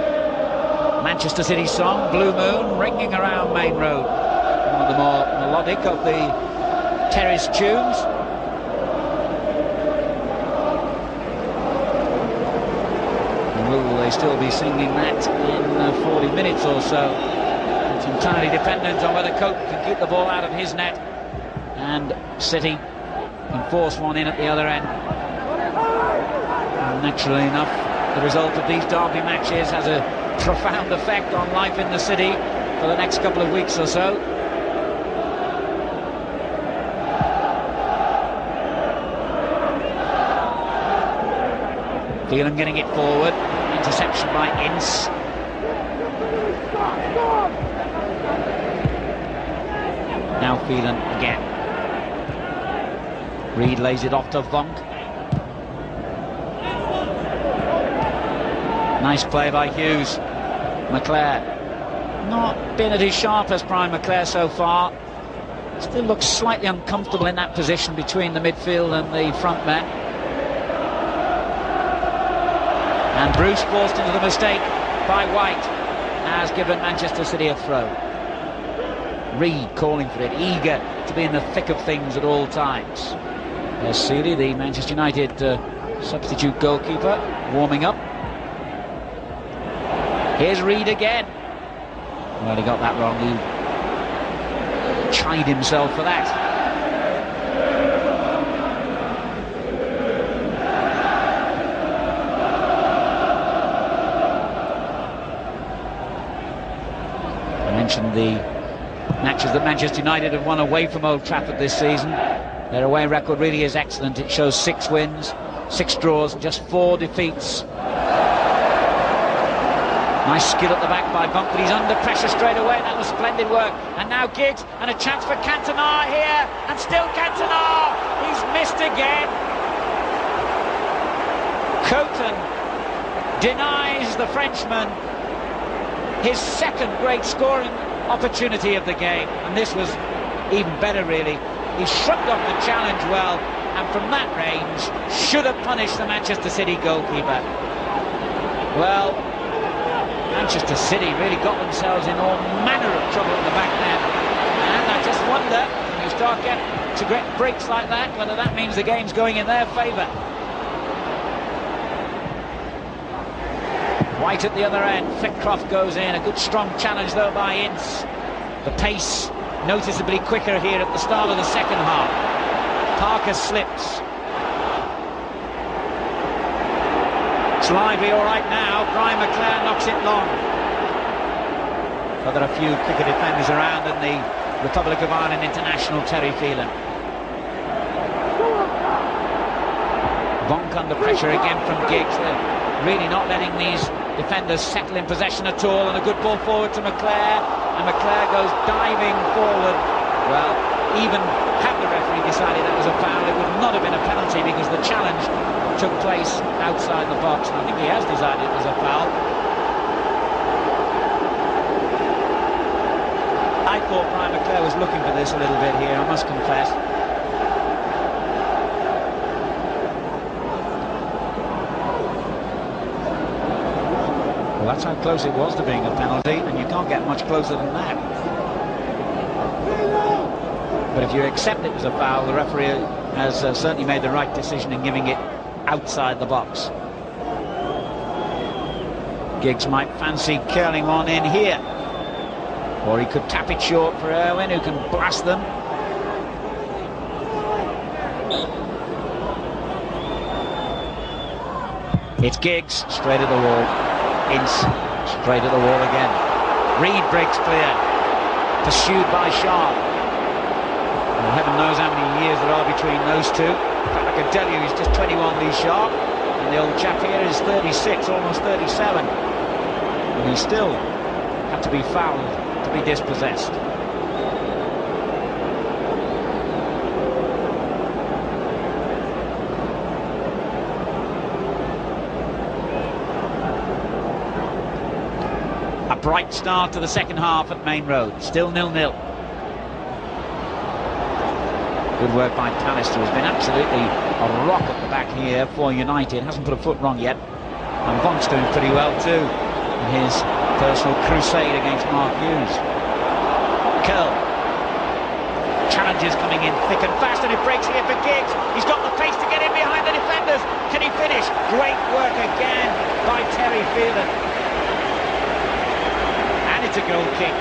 Manchester City song, Blue Moon, ringing around Maine Road. One of the more melodic of the terrace tunes. And will they still be singing that in 40 minutes or so? It's entirely dependent on whether Cope can keep the ball out of his net and City can force one in at the other end. And naturally enough, the result of these derby matches has a profound effect on life in the city for the next couple of weeks or so. Phelan getting it forward, interception by Ince. Now Phelan again. Reed lays it off to Vonk. Nice play by Hughes. McClare not been at his sharpest prime, McClare, so far. Still looks slightly uncomfortable in that position between the midfield and the front men. And Bruce, forced into the mistake by White, has given Manchester City a throw. Reed calling for it, eager to be in the thick of things at all times. There's Seeley, the Manchester United substitute goalkeeper, warming up. Here's Reed again. Well, he got that wrong. He chid himself for that. I mentioned the matches that Manchester United have won away from Old Trafford this season. Their away record really is excellent. It shows 6 wins, 6 draws, just 4 defeats. Nice skill at the back by Bunk, but he's under pressure straight away. That was splendid work. And now Giggs, and a chance for Cantona here, and still Cantona. He's missed again. Coton denies the Frenchman his second great scoring opportunity of the game, and this was even better really. He shrugged off the challenge well, and from that range should have punished the Manchester City goalkeeper. Well, Manchester City really got themselves in all manner of trouble at the back there, and I just wonder, when you start getting to get breaks like that, whether that means the game's going in their favour. White at the other end, Flitcroft goes in, a good strong challenge though by Ince. The pace noticeably quicker here at the start of the second half. Parker slips. It's lively all right now. Brian McClare knocks it long. But there are a few quicker defenders around than the Republic of Ireland international Terry Phelan. Vonk under pressure again from Giggs. really not letting these defenders settle in possession at all, and a good ball forward to McClare, and McClare goes diving forward. Well, even had the referee decided that was a foul, it would not have been a penalty, because the challenge took place outside the box, and I think he has decided it was a foul. I thought Brian McClare was looking for this a little bit here, I must confess. Well, that's how close it was to being a penalty, and you can't get much closer than that. But if you accept it as a foul, the referee has certainly made the right decision in giving it outside the box. Giggs might fancy curling one in here, or he could tap it short for Irwin, who can blast them. It's Giggs, straight at the wall. Ince, straight at the wall again. Reed breaks clear, pursued by Sharp. Well, heaven knows how many years there are between those two. In fact, I can tell you he's just 21, Lee Sharp, and the old chap here is 36, almost 37. And he still had to be fouled to be dispossessed. A bright start to the second half at Maine Road, still 0-0. Good work by Pallister, who's been absolutely a rock at the back here for United, hasn't put a foot wrong yet. And Vonk's doing pretty well too in his personal crusade against Mark Hughes. Curl. Challenges coming in thick and fast, and it breaks here for Giggs. He's got the pace to get in behind the defenders. Can he finish? Great work again by Terry Phelan. And it's a goal kick.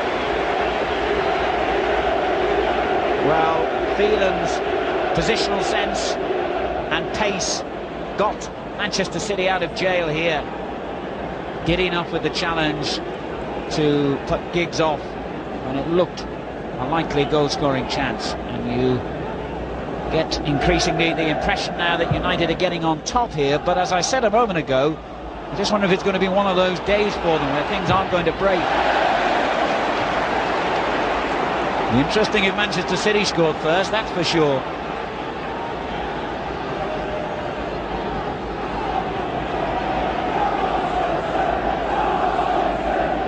Well, Phelan's positional sense and pace got Manchester City out of jail here. Did enough with the challenge to put Giggs off, and it looked a likely goal-scoring chance. And you get increasingly the impression now that United are getting on top here, but as I said a moment ago, I just wonder if it's going to be one of those days for them where things aren't going to break. Interesting if Manchester City scored first, that's for sure.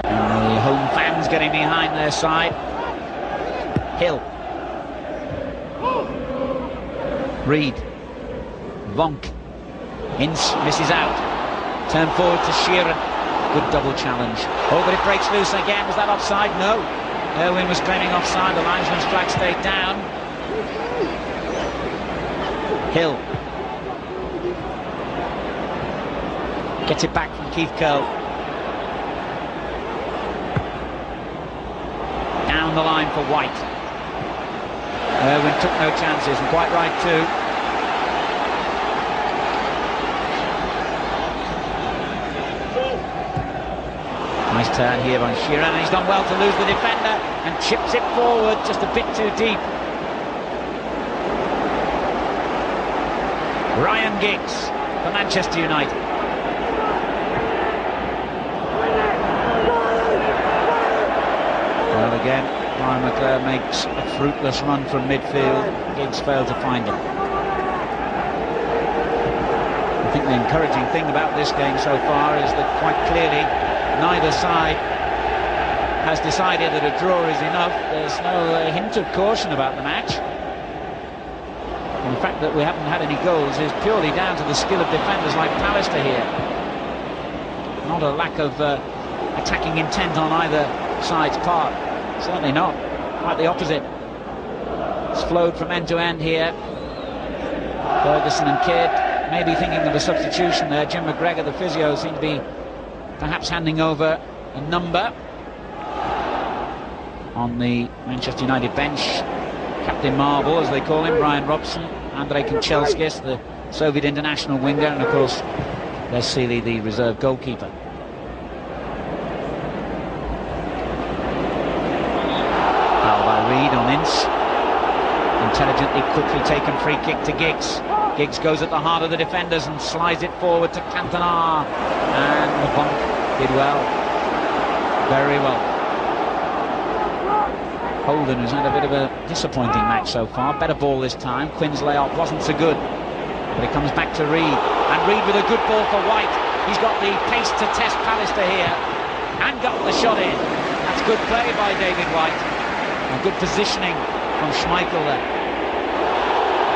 And the home fans getting behind their side. Hill. Reed. Vonk. Ince misses out. Turn forward to Sheeran. Good double challenge. Oh, but it breaks loose again. Was that offside? No. Irwin was claiming offside, the linesman's flag stayed down. Hill gets it back from Keith Curl. Down the line for White. Irwin took no chances, and quite right too. Nice turn here by Sheeran, and he's done well to lose the defender and chips it forward just a bit too deep. Ryan Giggs for Manchester United. Well, again, Brian McClare makes a fruitless run from midfield. Giggs failed to find him. I think the encouraging thing about this game so far is that quite clearly neither side has decided that a draw is enough. There's no hint of caution about the match. And the fact that we haven't had any goals is purely down to the skill of defenders like Pallister here. Not a lack of attacking intent on either side's part. Certainly not. Quite the opposite. It's flowed from end to end here. Ferguson and Kidd maybe thinking of a substitution there. Jim McGregor, the physio, seemed to be perhaps handing over a number on the Manchester United bench. Captain Marvel, as they call him, Brian Robson, Andrei Kanchelskis, the Soviet international winger, and of course Les Seeley, the reserve goalkeeper. Foul by Reed on Ince. Intelligently, quickly taken free kick to Giggs. Giggs goes at the heart of the defenders and slides it forward to Cantona. And the bump did well. Very well. Holden, who's had a bit of a disappointing match so far. Better ball this time. Quinn's layoff wasn't so good. But it comes back to Reed. And Reed with a good ball for White. He's got the pace to test Pallister here. And got the shot in. That's good play by David White. And good positioning from Schmeichel there.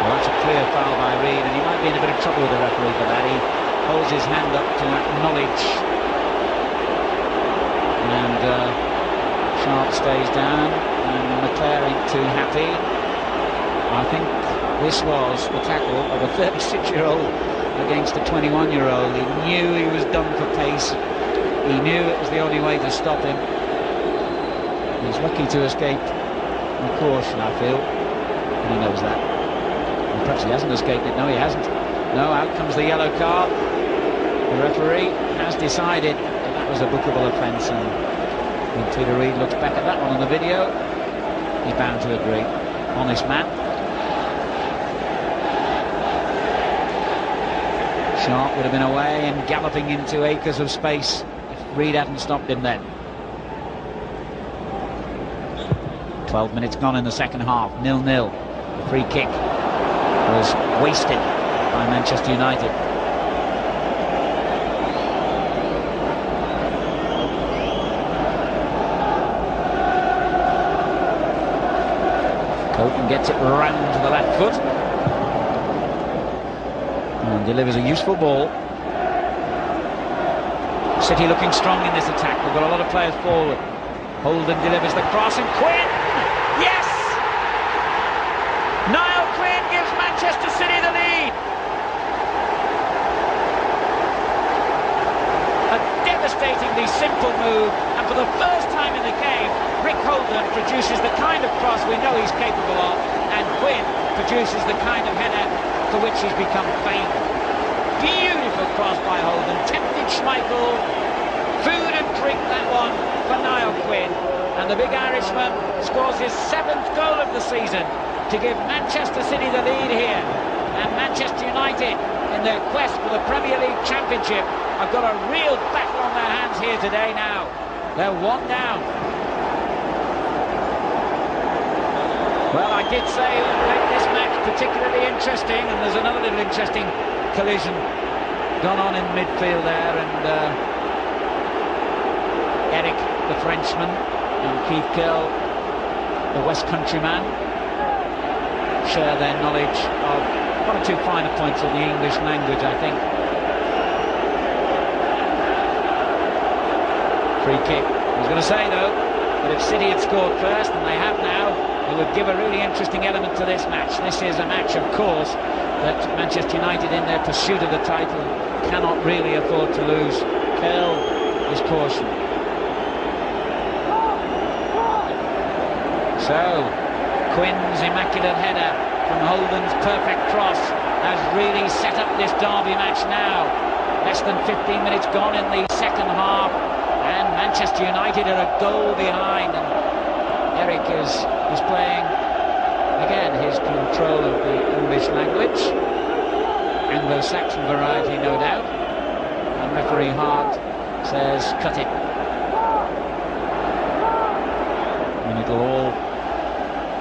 Well, that's a clear foul by Reed, and he might be in a bit of trouble with the referee for that. He holds his hand up to acknowledge. And Sharp stays down, and McClare ain't too happy. I think this was the tackle of a 36-year-old against a 21-year-old. He knew he was done for pace. He knew it was the only way to stop him. He's lucky to escape a caution, I feel, and he knows that. And perhaps he hasn't escaped it. No, he hasn't. No, out comes the yellow card. The referee has decided that that was a bookable offence, and when Peter Reed looks back at that one on the video, he's bound to agree. Honest man. Sharp would have been away and galloping into acres of space if Reed hadn't stopped him then. 12 minutes gone in the second half, 0-0. The free kick was wasted by Manchester United. Coton gets it round to the left foot and delivers a useful ball. City looking strong in this attack. They've got a lot of players forward. Holden delivers the cross, and Quinn! Yes! Niall Quinn gives Manchester City the lead. A devastatingly simple move, and for the first time in the game, Rick Holden produces the kind of cross we know he's capable of, and Quinn produces the kind of header for which he's become famed. Beautiful cross by Holden, tempted Schmeichel. Food and drink, that one, for Niall Quinn. And the big Irishman scores his 7th goal of the season to give Manchester City the lead here. And Manchester United, in their quest for the Premier League Championship, have got a real battle on their hands here today now. They're one down. Well, I did say it would make this match particularly interesting, and there's another little interesting collision gone on in midfield there, and Eric, the Frenchman, and Keith Gill, the West Country man, share their knowledge of one or two finer points of the English language, I think. Free kick. I was going to say, though, that if City had scored first, and they have now, it would give a really interesting element to this match. This is a match, of course, that Manchester United, in their pursuit of the title, cannot really afford to lose. Curl is cautioned. So, Quinn's immaculate header from Holden's perfect cross has really set up this derby match now. Less than 15 minutes gone in the second half, and Manchester United are a goal behind. And Eric is displaying, again, his control of the English language. Anglo-Saxon variety, no doubt. And referee Hart says, cut it. And it'll all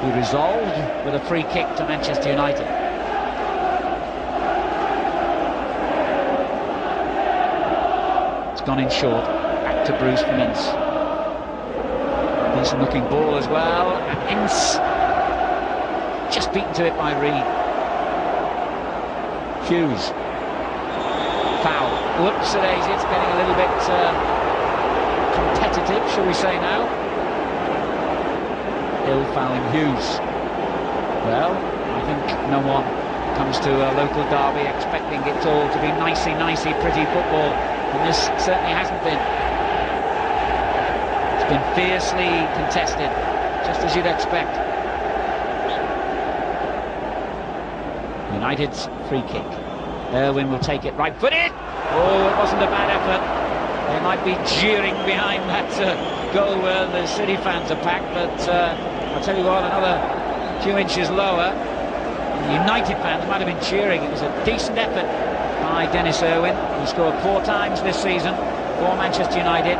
be resolved with a free kick to Manchester United. It's gone in short. Back to Bruce from Ince. Decent looking ball as well. And Ince just beaten to it by Reed. Hughes. Foul. Whoops, it's getting a little bit competitive, shall we say now. Hill fouling Hughes. Well, I think no one comes to a local derby expecting it all to be nicey, pretty football, and this certainly hasn't been. It's been fiercely contested, just as you'd expect. United's free kick. Irwin will take it right-footed. Oh, it wasn't a bad effort. They might be jeering behind that goal where the City fans are packed, but I'll tell you what, another few inches lower, United fans might have been cheering. It was a decent effort by Dennis Irwin, who scored 4 times this season for Manchester United.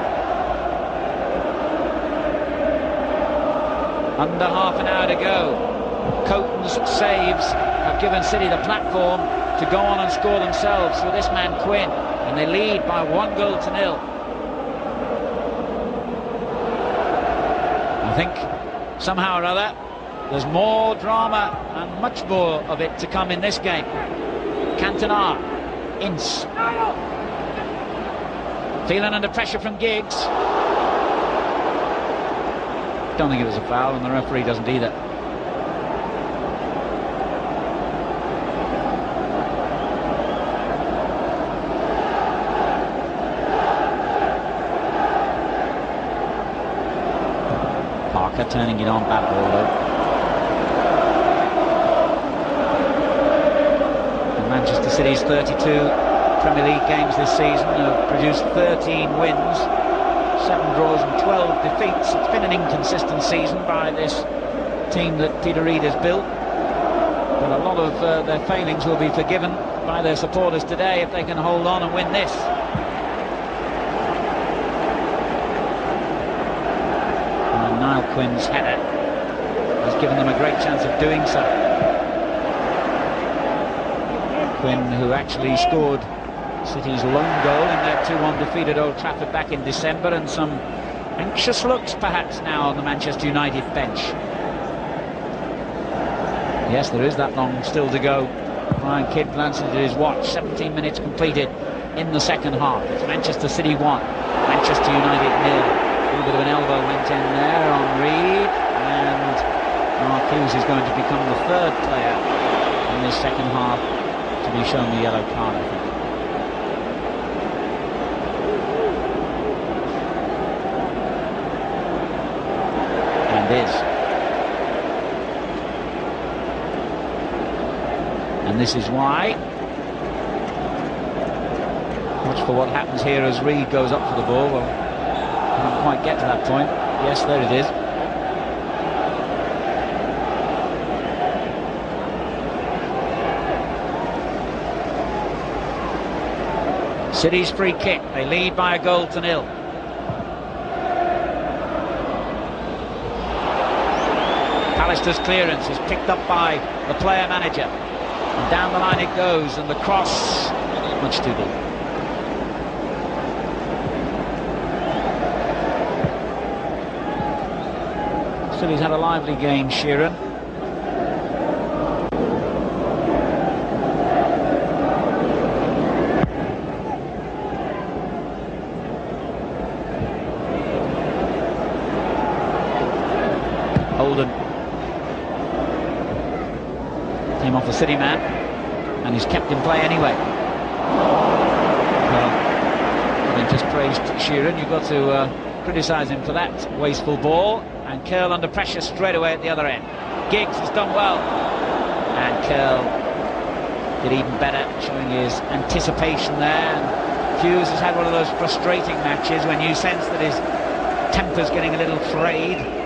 Under half an hour to go. Coton's saves have given City the platform to go on and score themselves through this man Quinn, and they lead by 1-0. I think somehow or other there's more drama and much more of it to come in this game. Cantona, Ince, feeling under pressure from Giggs. Don't think it was a foul, and the referee doesn't either. Parker turning it on, bad ball though. And Manchester City's 32 Premier League games this season have produced 13 wins, 7 draws and 12 defeats. It's been an inconsistent season by this team that Peter Reid has built, but a lot of their failings will be forgiven by their supporters today if they can hold on and win this. And Niall Quinn's header has given them a great chance of doing so. Quinn, who actually scored City's lone goal in their 2-1 defeat at Old Trafford back in December, and some anxious looks perhaps now on the Manchester United bench. Yes, there is that long still to go. Brian Kidd glances at his watch. 17 minutes completed in the second half. It's Manchester City 1, Manchester United 0. A little bit of an elbow went in there on Reid, and Mark Hughes is going to become the 3rd player in this second half to be shown the yellow card, I think. Is. And this is why. Watch for what happens here as Reid goes up for the ball. Well, can't quite get to that point. Yes, there it is. City's free kick. They lead by 1-0. Alistair's clearance is picked up by the player manager, and down the line it goes, and the cross much too deep. City's had a lively game, Sheeran. Holden came off the City man, and he's kept in play anyway. Well, having just praised Sheeran, you've got to criticise him for that wasteful ball, and Curl under pressure straight away at the other end. Giggs has done well, and Curl did even better, showing his anticipation there. And Hughes has had one of those frustrating matches when you sense that his temper's getting a little frayed.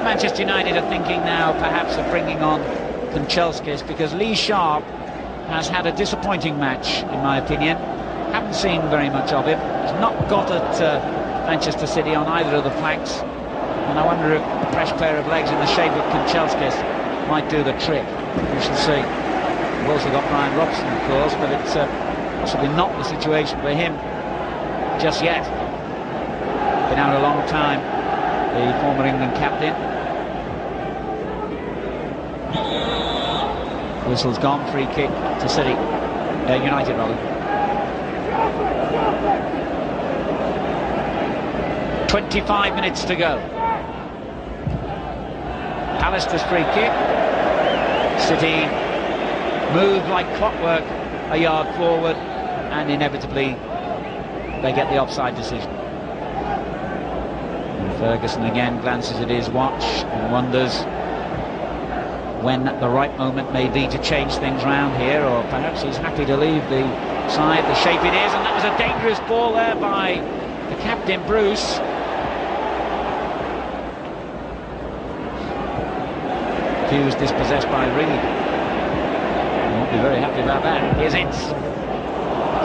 Manchester United are thinking now perhaps of bringing on Kanchelskis, because Lee Sharp has had a disappointing match, in my opinion. Haven't seen very much of him. He's not got at Manchester City on either of the flanks, and I wonder if a fresh pair of legs in the shape of Kanchelskis might do the trick. We shall see. We've also got Brian Robson, of course, but it's possibly not the situation for him just yet. Been out a long time, the former England captain. Whistle's gone, free kick to City, United rather. 25 minutes to go. Alistair's free kick. City move like clockwork a yard forward, and inevitably they get the offside decision. And Ferguson again glances at his watch and wonders when the right moment may be to change things round here, or perhaps he's happy to leave the Outside, the shape it is, and that was a dangerous ball there by the captain, Bruce. Hughes dispossessed by Reed. Won't be very happy about that. Here's Ince.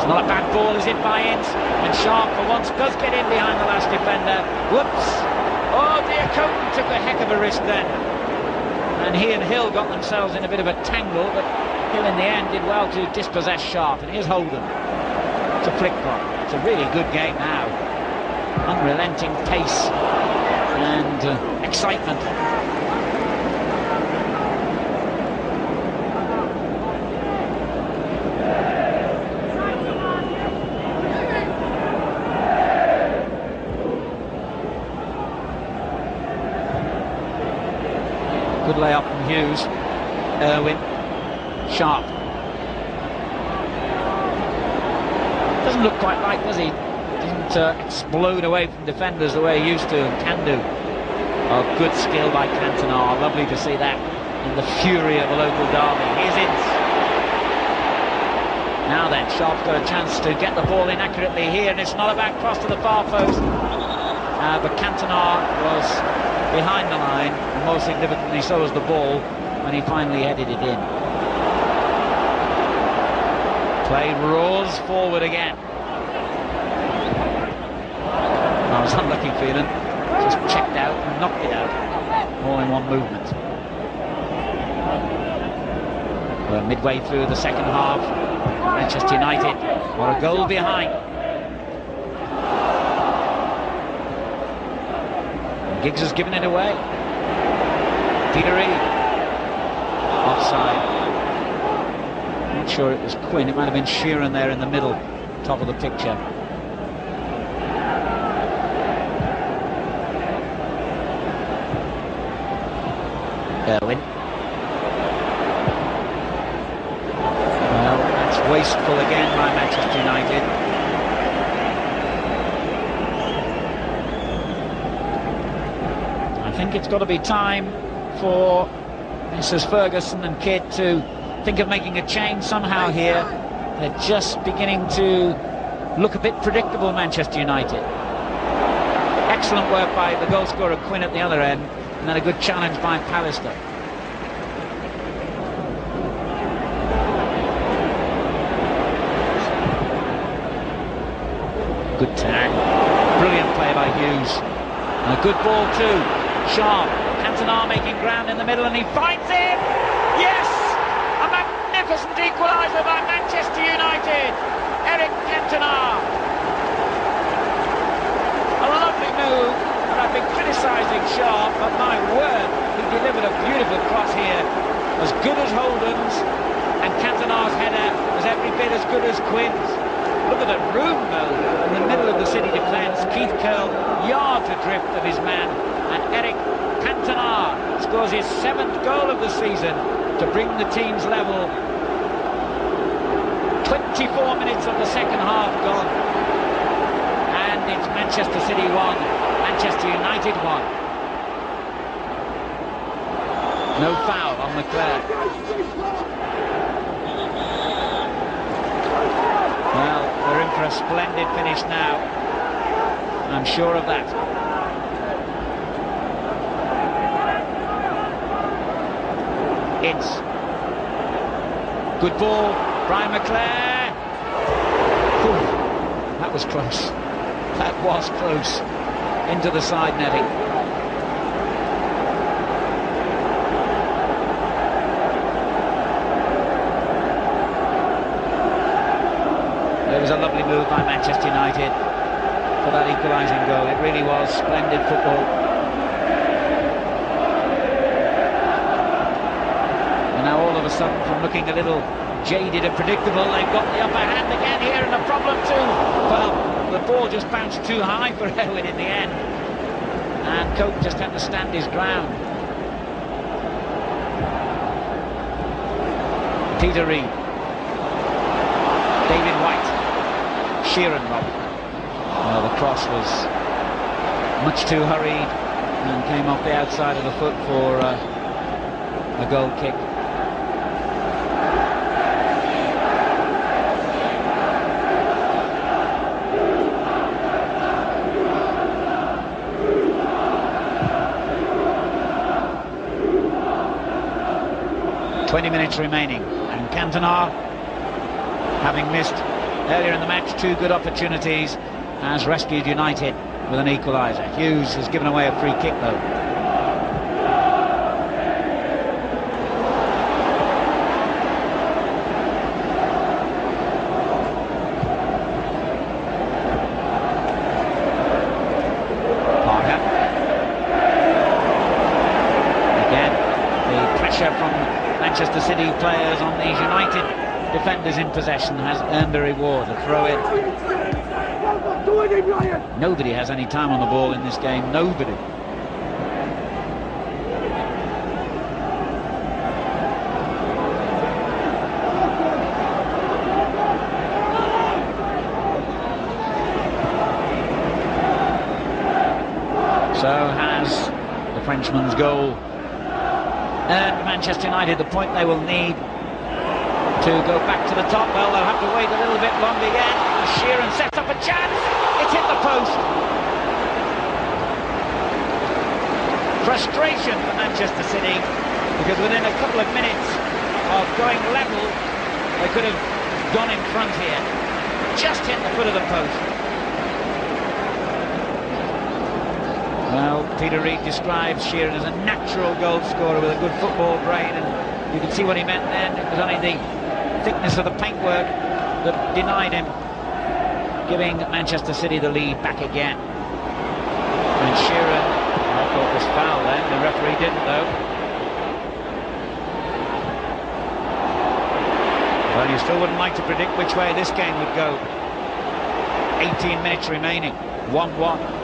It's not a bad ball, is it, by Ince? And Sharp, for once, does get in behind the last defender. Whoops! Oh dear, Coton took a heck of a risk then. And he and Hill got themselves in a bit of a tangle, but Hill in the end did well to dispossess Sharp. And here's Holden. It's a flick block. It's a really good game now. Unrelenting pace and excitement. Good lay-up from Hughes. Irwin. Sharp. Doesn't look quite right, does he? Doesn't explode away from defenders the way he used to and can do. Oh, good skill by Cantona. Lovely to see that in the fury of a local derby. Here's Ince. Now then, Sharp's got a chance to get the ball in accurately here, and it's not a back cross to the far post. But Cantona was behind the line, and more significantly so was the ball when he finally headed it in. Play roars forward again. I was unlucky feeling, just checked out and knocked it out, all in one movement. We're midway through the second half. Manchester United are a goal behind. Giggs has given it away. Peter Reed. Offside. Not sure it was Quinn. It might have been Sheeran there in the middle, top of the picture. Irwin. Well, that's wasteful again by Manchester United. I think it's got to be time for Mrs. Ferguson and Kidd to think of making a change somehow here. They're just beginning to look a bit predictable, Manchester United. Excellent work by the goalscorer Quinn at the other end, and then a good challenge by Pallister. Good tag. Brilliant play by Hughes. And a good ball too. Sharp, Cantona making ground in the middle, and he finds him! Yes! A magnificent equaliser by Manchester United! Eric Cantona! A lovely move, and I've been criticising Sharp, but my word, he delivered a beautiful cross here. As good as Holden's, and Cantona's header was every bit as good as Quinn's. Look at the room, though, in the middle of the City defence. Keith Curl, yards adrift of his man, and Eric Cantona scores his 7th goal of the season to bring the teams level. 24 minutes of the second half gone, and it's Manchester City 1, Manchester United 1. No foul on Leclerc. Well, we're in for a splendid finish now, I'm sure of that. Ince. Good ball, Brian McClare. Ooh, that was close. That was close. Into the side netting. It was a lovely move by Manchester United for that equalising goal. It really was splendid football. Now all of a sudden, from looking a little jaded and predictable, they've got the upper hand again here, and the problem too, well, the ball just bounced too high for Irwin in the end, and Cope just had to stand his ground. Peter Reed, David White, Sheeran Rob. Well, the cross was much too hurried and came off the outside of the foot for a goal kick. 20 minutes remaining, and Cantona, having missed earlier in the match 2 good opportunities, has rescued United with an equaliser. Hughes has given away a free kick though. From Manchester City players on these United defenders in possession has earned a reward, a throw-in. Nobody has any time on the ball in this game, nobody. So has the Frenchman's goal earned Manchester United the point they will need to go back to the top. Well, they'll have to wait a little bit longer yet. Sheeran sets up a chance. It's hit the post. Frustration for Manchester City, because within a couple of minutes of going level, they could have gone in front here. Just hit the foot of the post. Well, Peter Reid describes Sheeran as a natural goal scorer with a good football brain, and you can see what he meant then. It was only the thickness of the paintwork that denied him giving Manchester City the lead back again. And Sheeran, I thought was foul then, the referee didn't though. Well, you still wouldn't like to predict which way this game would go. 18 minutes remaining, 1-1.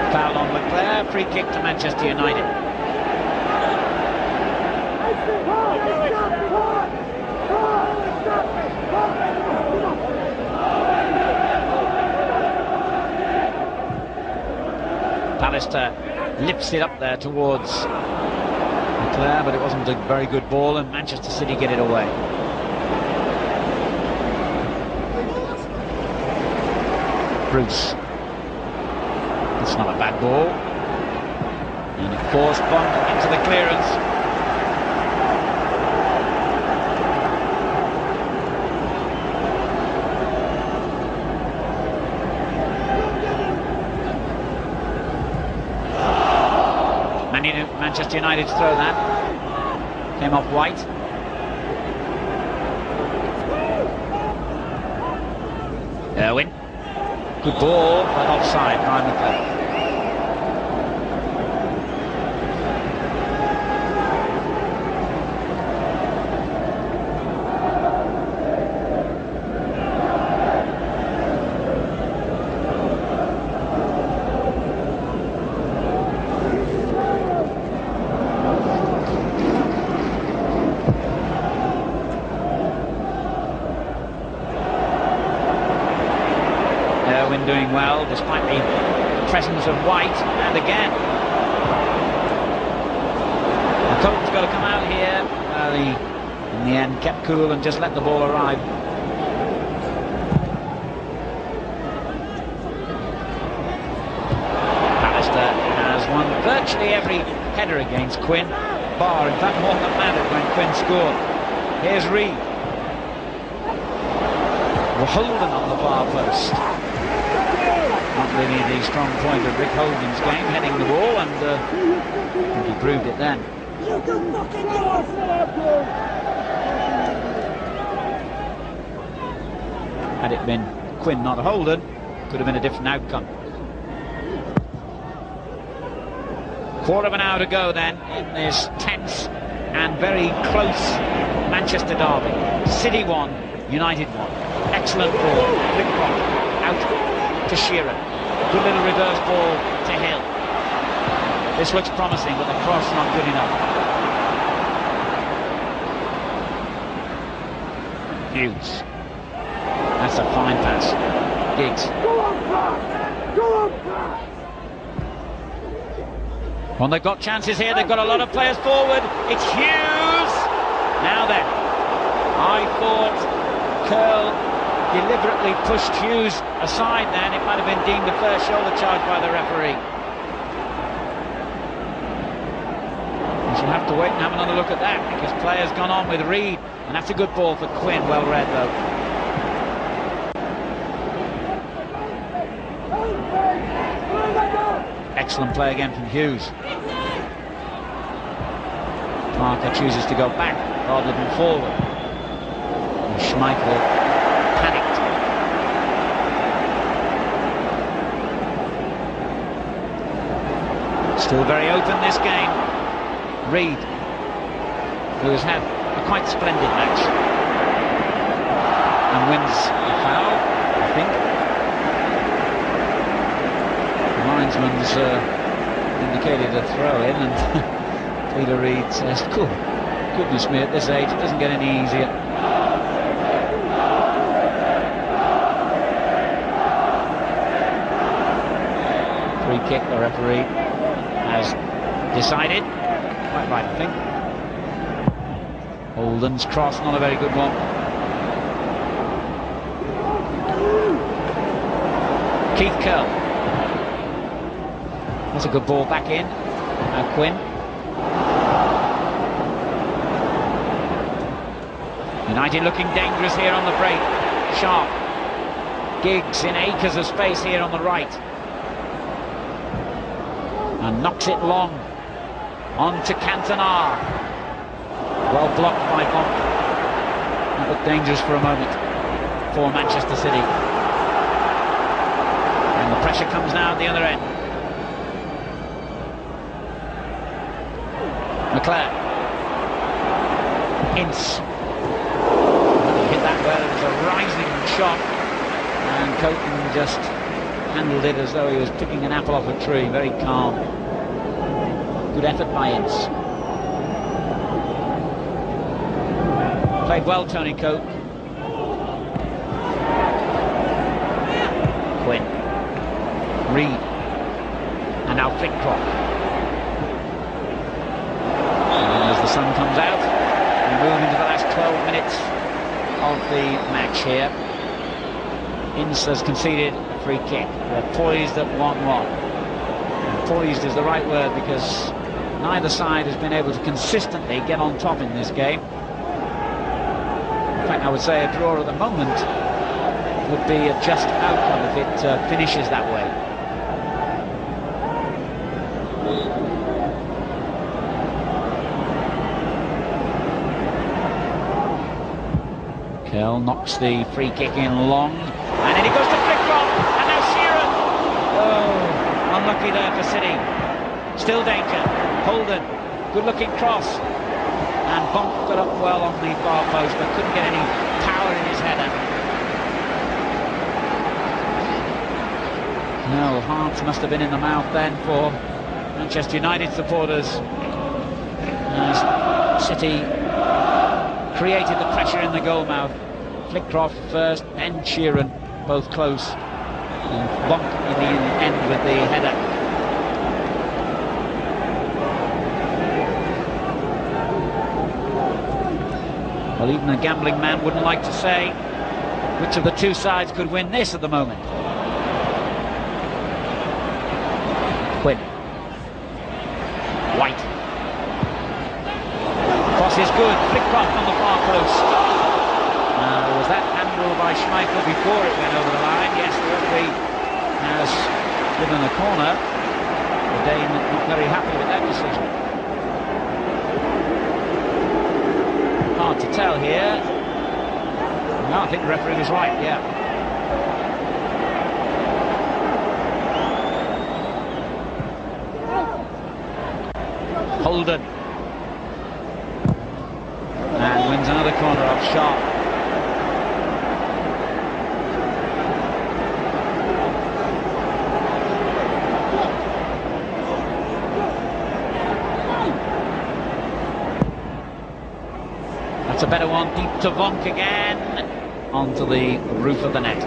Foul on Leclerc, free kick to Manchester United. Pallister lifts it up there towards Leclerc, but it wasn't a very good ball, and Manchester City get it away. Bruce. It's not a bad ball. And a forced bump into the clearance. Manchester United's throw that. Came off White. Irwin. Good ball, but offside. Ryan McClellan. Doing well despite the presence of White, and again Colton's got to come out here. He in the end kept cool and just let the ball arrive. Pallister has won virtually every header against Quinn, bar in fact more than mattered when Quinn scored. Here's Reid. Holden on the far post. Not really the strong point of Rick Holden's game, heading the ball, and I think he proved it then. Had it been Quinn, not Holden, could have been a different outcome. Quarter of an hour to go then in this tense and very close Manchester derby. City 1, United 1. Excellent ball, Flickrock out to Sheeran. Good little reverse ball to Hill. This looks promising, but the cross not good enough. Hughes. That's a fine pass. Giggs. Well, they've got chances here. They've got a lot of players forward. It's Hughes. Now then, I thought Curl deliberately pushed Hughes aside then, it might have been deemed a fair shoulder charge by the referee. We shall have to wait and have another look at that, because player's gone on with Reed, and that's a good ball for Quinn, well read though. Excellent play again from Hughes. Parker chooses to go back rather than forward. And Schmeichel panicked. Still very open this game. Reed, who has had a quite splendid match, and wins a foul, I think. The linesman's indicated a throw in, and Peter Reed says, "Cool, goodness me, at this age it doesn't get any easier." Free kick, the referee has decided. Quite right, I think. Holden's cross, not a very good one. Keith Curl. That's a good ball back in. Now Quinn. United looking dangerous here on the break. Sharp. Giggs in acres of space here on the right. And knocks it long. On to Cantona. Well blocked by Bonk. That looked dangerous for a moment for Manchester City. And the pressure comes now at the other end. McClare. Ince. Hit that where it was a rising shot. And Coton just handled it as though he was picking an apple off a tree. Very calm. Good effort by Ince. Played well, Tony Cote. Quinn. Reed. And now Flitcroft. And as the sun comes out, we move into the last 12 minutes of the match here. Ince has conceded a free kick. They're poised at 1-1. And poised is the right word, because neither side has been able to consistently get on top in this game. In fact, I would say a draw at the moment would be a just outcome if it finishes that way. Curl knocks the free kick in long, and then he goes to Flitcroft, and now Sheeran. Oh, unlucky there for City. Still danger. Holden, good looking cross, and Bonk got up well on the far post, but couldn't get any power in his header. No, hearts must have been in the mouth then for Manchester United supporters, as City created the pressure in the goal mouth. Flitcroft first, then Sheeran, both close, and Bonk in the end with the header. Well, even a gambling man wouldn't like to say which of the two sides could win this at the moment. Quinn. White. Cross is good. Flitcroft on the far post. Was that handle by Schmeichel before it went over the line? Yes, the referee has given a corner. The Dane not very happy with that decision. Hard to tell here. No, I think the referee was right, yeah. Holden. And wins another corner off Sharp. That's a better one, deep to Vonk again, onto the roof of the net.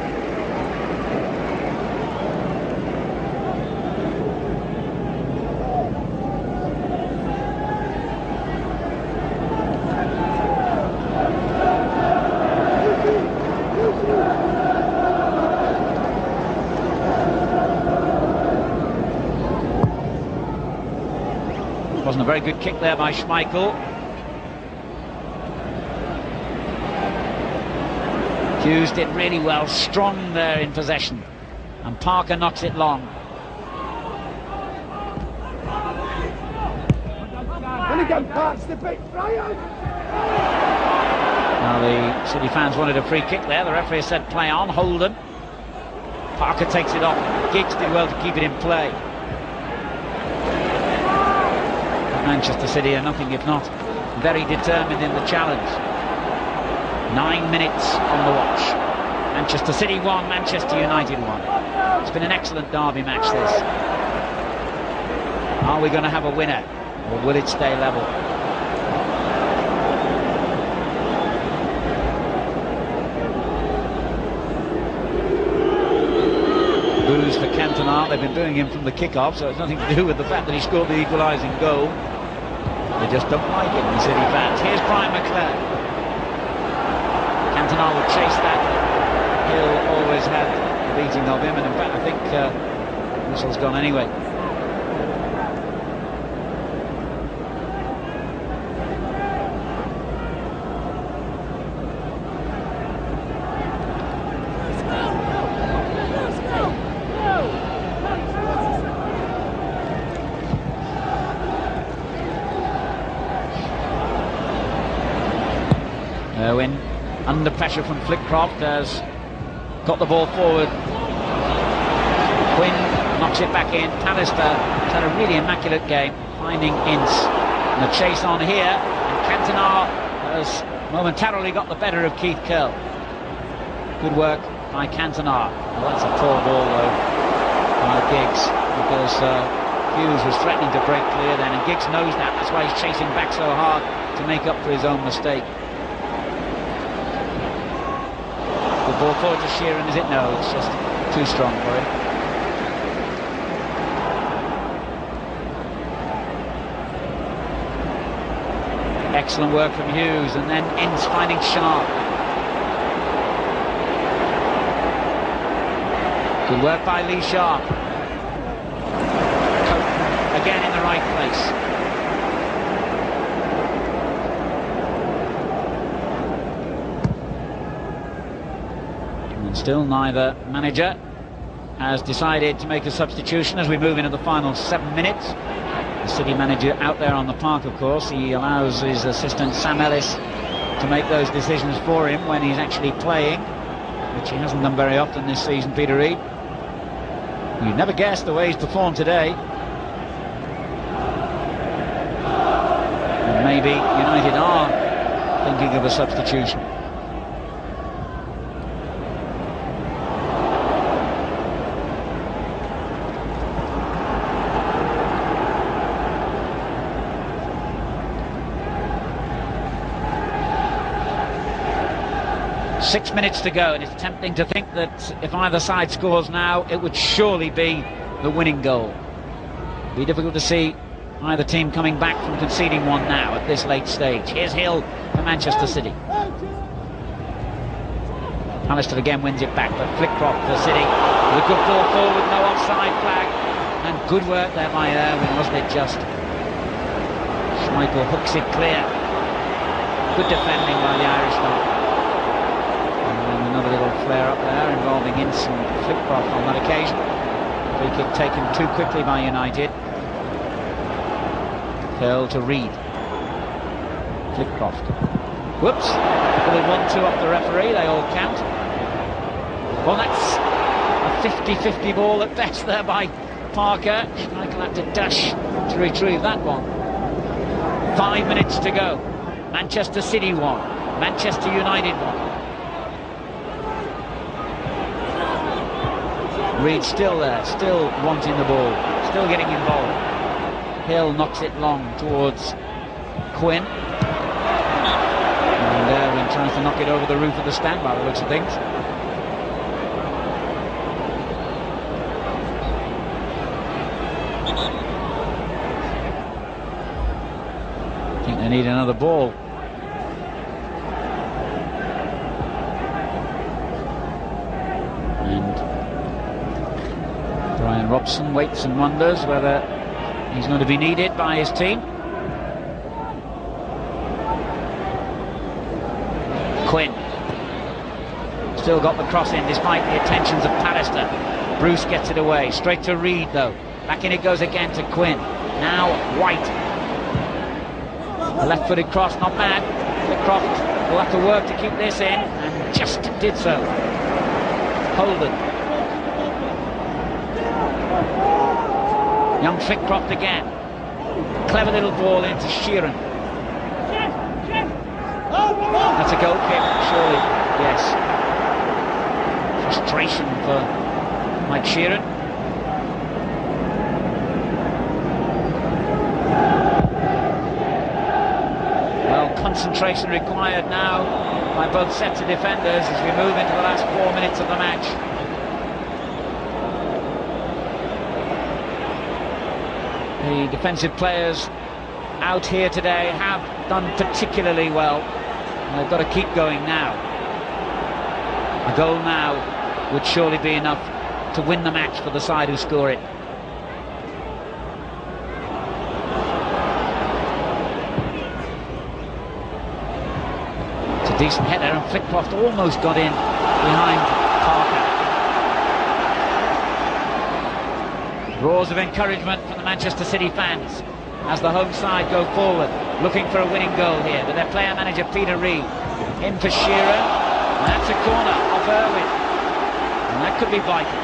Wasn't a very good kick there by Schmeichel. Hughes did really well, strong there in possession, and Parker knocks it long. Now the City fans wanted a free kick there. The referee said play on. Holden. Parker takes it off. Giggs did well to keep it in play. Manchester City are nothing if not very determined in the challenge. 9 minutes on the watch. Manchester City 1, Manchester United 1. It's been an excellent derby match, this. Are we going to have a winner, or will it stay level? Boos for Cantona. They've been booing him from the kick-off, so it's nothing to do with the fact that he scored the equalising goal. They just don't like it, the City fans. Here's Brian McClair. Cantona would chase that. Hill always had the beating of him, and in fact I think whistle's gone anyway. Irwin, under pressure from Flitcroft, has got the ball forward. Quinn knocks it back in. Pallister has had a really immaculate game, finding Ince. And the chase on here, and Cantona has momentarily got the better of Keith Curl. Good work by Cantona. Well, that's a poor ball though by Giggs, because Hughes was threatening to break clear then, and Giggs knows that. That's why he's chasing back so hard, to make up for his own mistake. The ball forward to Sheeran, is it? No, it's just too strong for him. Excellent work from Hughes, and then Ince finding Sharp. Good work by Lee Sharp. Again in the right place. And still neither manager has decided to make a substitution as we move into the final 7 minutes. The City manager out there on the park, of course. He allows his assistant Sam Ellis to make those decisions for him when he's actually playing, which he hasn't done very often this season, Peter Reid. You'd never guess the way he's performed today. And maybe United are thinking of a substitution. Six minutes to go, and it's tempting to think that if either side scores now, it would surely be the winning goal. It'd be difficult to see either team coming back from conceding one now at this late stage. Here's Hill for Manchester City. Pallister again wins it back, but Flitcroft for City with a good ball forward, no offside flag, and good work there by Irwin, wasn't it just? Schmeichel hooks it clear. Good defending by the Irishman. Another little flare up there involving Ince and Flitcroft on that occasion. Free kick taken too quickly by United. Curl to Reid. Flitcroft. Whoops! Little 1-2 off the referee, they all count. Well, that's a 50-50 ball at best there by Parker. Schmeichel had to dash to retrieve that one. 5 minutes to go. Manchester City 1, Manchester United 1. Reid still there, still wanting the ball, still getting involved. Hill knocks it long towards Quinn. And Irwin tries to knock it over the roof of the stand by the looks of things. I think they need another ball. Robson waits and wonders whether He's going to be needed by his team. Quinn. Still got the cross in despite the attentions of Pallister. Bruce gets it away. Straight to Reed though. Back in it goes again to Quinn. Now White. A left-footed cross, not bad. Flitcroft will have to work to keep this in, and just did so. Holden. Young Flitcroft again. Clever little ball into Sheeran. That's a goal kick, surely. Yes. Frustration for Mike Sheeran. Well, concentration required now by both sets of defenders as we move into the last 4 minutes of the match. The defensive players out here today have done particularly well. And they've got to keep going now. A goal now would surely be enough to win the match for the side who score it. It's a decent header, and Flitcroft almost got in behind Parker. Roars of encouragement from the Manchester City fans as the home side go forward, looking for a winning goal here with their player manager Peter Reid. In for Shearer, and that's a corner off Irwin, and that could be vital.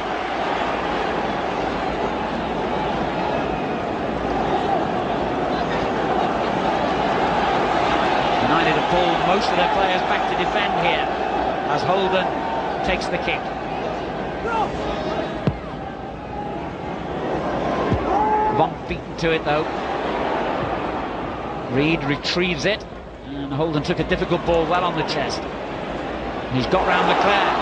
United have pulled most of their players back to defend here as Holden takes the kick. Vonk beaten to it though. Reed retrieves it, and Holden took a difficult ball well on the chest. And he's got round Leclerc.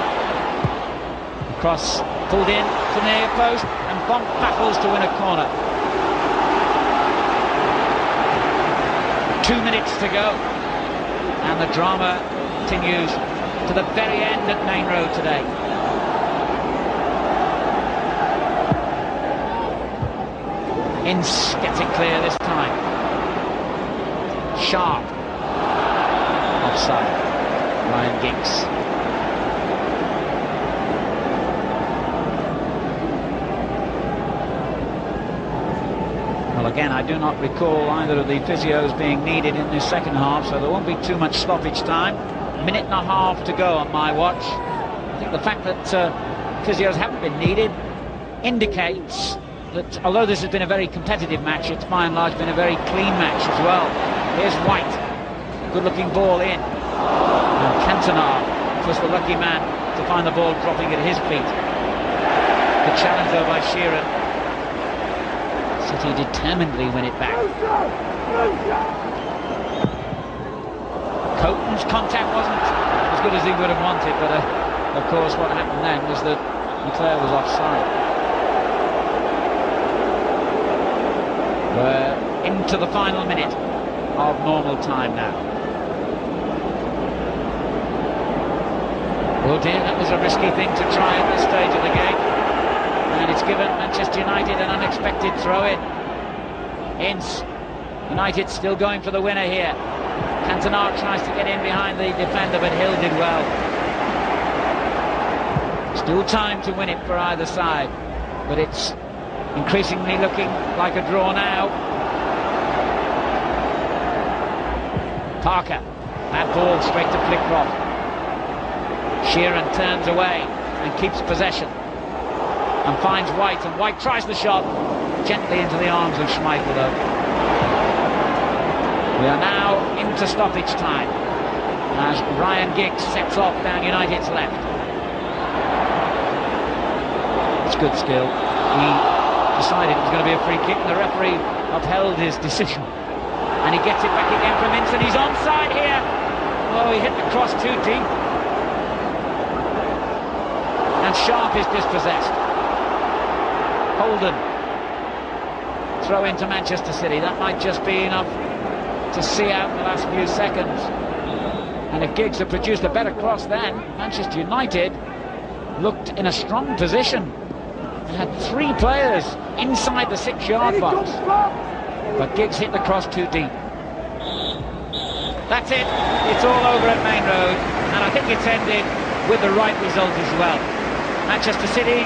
The cross pulled in to the near post, and Vonk battles to win a corner. 2 minutes to go, and the drama continues to the very end at Maine Road today. Ince gets it clear this time. Sharp. Offside. Ryan Giggs. Well, again, I do not recall either of the physios being needed in this second half, so there won't be too much stoppage time. Minute and a half to go on my watch. I think the fact that physios haven't been needed indicates that although this has been a very competitive match, it's by and large been a very clean match as well. Here's White, good-looking ball in. And Cantona was the lucky man to find the ball dropping at his feet. Good challenge though by Shearer. City determinedly win it back. Coton's contact wasn't as good as he would have wanted, but of course what happened then was that Leclerc was offside. We're into the final minute of normal time now. Oh dear, that was a risky thing to try at this stage of the game. And it's given Manchester United an unexpected throw-in. Ince. United still going for the winner here. Cantona tries to get in behind the defender, but Hill did well. Still time to win it for either side, but it's increasingly looking like a draw now. Parker, that ball straight to Flitcroft. Sheeran turns away and keeps possession and finds White, and White tries the shot gently into the arms of Schmeichel though. We are now into stoppage time as Ryan Giggs sets off down United's left. It's good skill. He decided it was going to be a free kick, and the referee upheld his decision. And he gets it back again from Ince, and he's onside here. Oh, he hit the cross too deep. And Sharp is dispossessed. Holden. Throw into Manchester City. That might just be enough to see out the last few seconds. And if Giggs had produced a better cross then, Manchester United looked in a strong position. had 3 players inside the 6-yard box. But Giggs hit the cross too deep. That's it. It's all over at Maine Road, and I think it's ended with the right result as well. Manchester City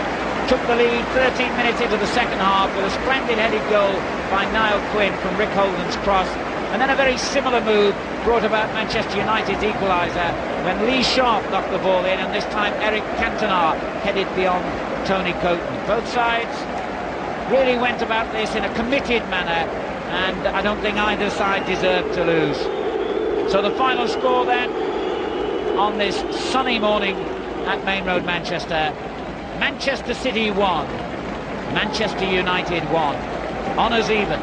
took the lead 13 minutes into the second half with a splendid headed goal by Niall Quinn from Rick Holden's cross, and then a very similar move brought about Manchester United's equaliser when Lee Sharp knocked the ball in, and this time Eric Cantona headed beyond Tony Coton. Both sides really went about this in a committed manner, and I don't think either side deserved to lose. So the final score then on this sunny morning at Maine Road, Manchester: Manchester City 1, Manchester United 1. Honours even.